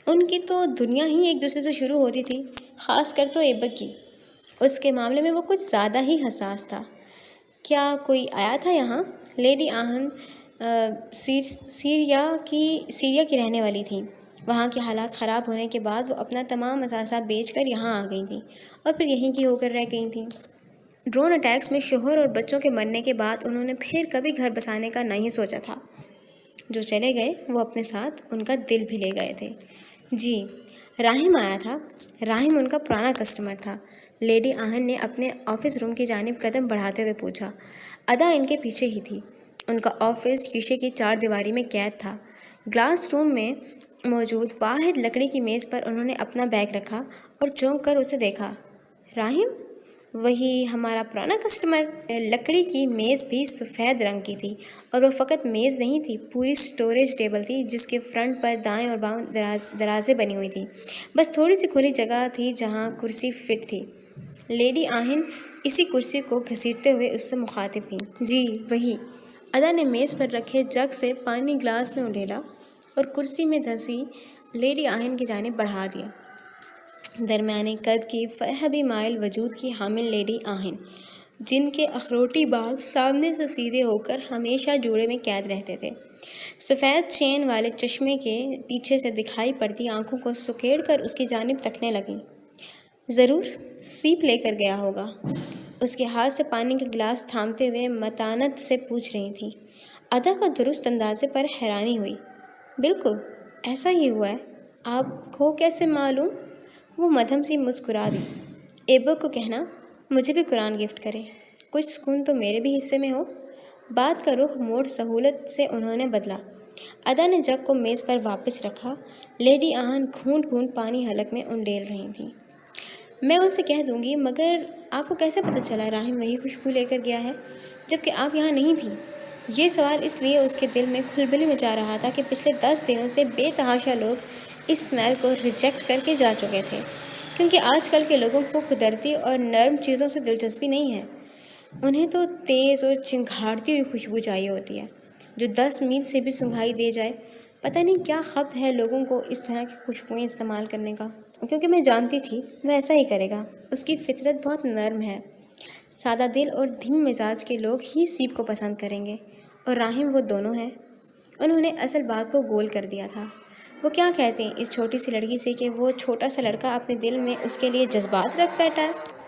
[SPEAKER 2] ان کی تو دنیا ہی ایک دوسرے سے شروع ہوتی تھی، خاص کر تو ایبک کی۔ اس کے معاملے میں وہ کچھ زیادہ ہی حساس تھا۔ کیا کوئی آیا تھا یہاں؟ لیڈی آہن سیریا کی رہنے والی تھیں۔ وہاں کے حالات خراب ہونے کے بعد وہ اپنا تمام اثاثہ بیچ کر یہاں آ گئی تھیں اور پھر یہیں کی ہو کر رہ گئی تھیں۔ ڈرون اٹیکس میں شوہر اور بچوں کے مرنے کے بعد انہوں نے پھر کبھی گھر بسانے کا نہیں سوچا تھا۔ جو چلے گئے وہ اپنے ساتھ ان کا دل بھی لے گئے تھے۔ جی، راہم آیا تھا۔ راہم ان کا پرانا کسٹمر تھا۔ لیڈی آہن نے اپنے آفس روم کی جانب قدم بڑھاتے ہوئے پوچھا۔ ادا ان کے پیچھے ہی تھی۔ ان کا آفس شیشے کی چار دیواری میں قید تھا۔ گلاس روم میں موجود واحد لکڑی کی میز پر انہوں نے اپنا بیگ رکھا اور چونک کر اسے دیکھا۔ راہم؟ وہی ہمارا پرانا کسٹمر۔ لکڑی کی میز بھی سفید رنگ کی تھی اور وہ فقط میز نہیں تھی، پوری سٹوریج ٹیبل تھی جس کے فرنٹ پر دائیں اور بائیں درازیں بنی ہوئی تھیں۔ بس تھوڑی سی کھلی جگہ تھی جہاں کرسی فٹ تھی۔ لیڈی آہن اسی کرسی کو گھسیٹتے ہوئے اس سے مخاطب تھیں۔ جی وہی۔ ادا نے میز پر رکھے جگ سے پانی گلاس میں اڈیلا اور کرسی میں دھسی لیڈی آہن کی جانب بڑھا دیا۔ درمیانے قد کی فرہبی مائل وجود کی حامل لیڈی آہن، جن کے اخروٹی بال سامنے سے سیدھے ہو کر ہمیشہ جوڑے میں قید رہتے تھے، سفید چین والے چشمے کے پیچھے سے دکھائی پڑتی آنکھوں کو سکیڑ کر اس کی جانب تکنے لگیں۔ ضرور سیپ لے کر گیا ہوگا۔ اس کے ہاتھ سے پانی کا گلاس تھامتے ہوئے متانت سے پوچھ رہی تھیں۔ ادا کو درست اندازے پر حیرانی ہوئی۔ بالکل ایسا ہی ہوا ہے، آپ کو کیسے معلوم؟ وہ مدھم سی مسکرا دی۔ ایبک کو کہنا مجھے بھی قرآن گفٹ کرے، کچھ سکون تو میرے بھی حصے میں ہو۔ بات کا رخ موڑ سہولت سے انہوں نے بدلا۔ ادا نے جگ کو میز پر واپس رکھا۔ لیڈی آہن گھونٹ گھونٹ پانی حلق میں انڈیل رہی تھیں۔ میں ان سے کہہ دوں گی، مگر آپ کو کیسے پتہ چلا راہم وہی خوشبو لے کر گیا ہے جبکہ آپ یہاں نہیں تھیں؟ یہ سوال اس لیے اس کے دل میں کھلبلی مچا رہا تھا کہ پچھلے 10 دنوں سے بے تحاشا لوگ اس اسمیل کو ریجیکٹ کر کے جا چکے تھے، کیونکہ آج کل کے لوگوں کو قدرتی اور نرم چیزوں سے دلچسپی نہیں ہے۔ انہیں تو تیز اور چنگھاڑتی ہوئی خوشبو چاہیے ہوتی ہے جو 10 میل سے بھی سنگھائی دے جائے۔ پتہ نہیں کیا خبت ہے لوگوں کو اس طرح کی خوشبوئیں استعمال کرنے کا، کیونکہ میں جانتی تھی وہ ایسا ہی کرے گا۔ اس کی فطرت بہت نرم ہے۔ سادہ دل اور دھیمی مزاج کے لوگ ہی سیپ کو پسند کریں گے، اور راہم وہ دونوں ہیں۔ انہوں نے اصل بات کو گول کر دیا تھا۔ وہ کیا کہتے ہیں اس چھوٹی سی لڑکی سے کہ وہ چھوٹا سا لڑکا اپنے دل میں اس کے لیے جذبات رکھ بیٹھا ہے؟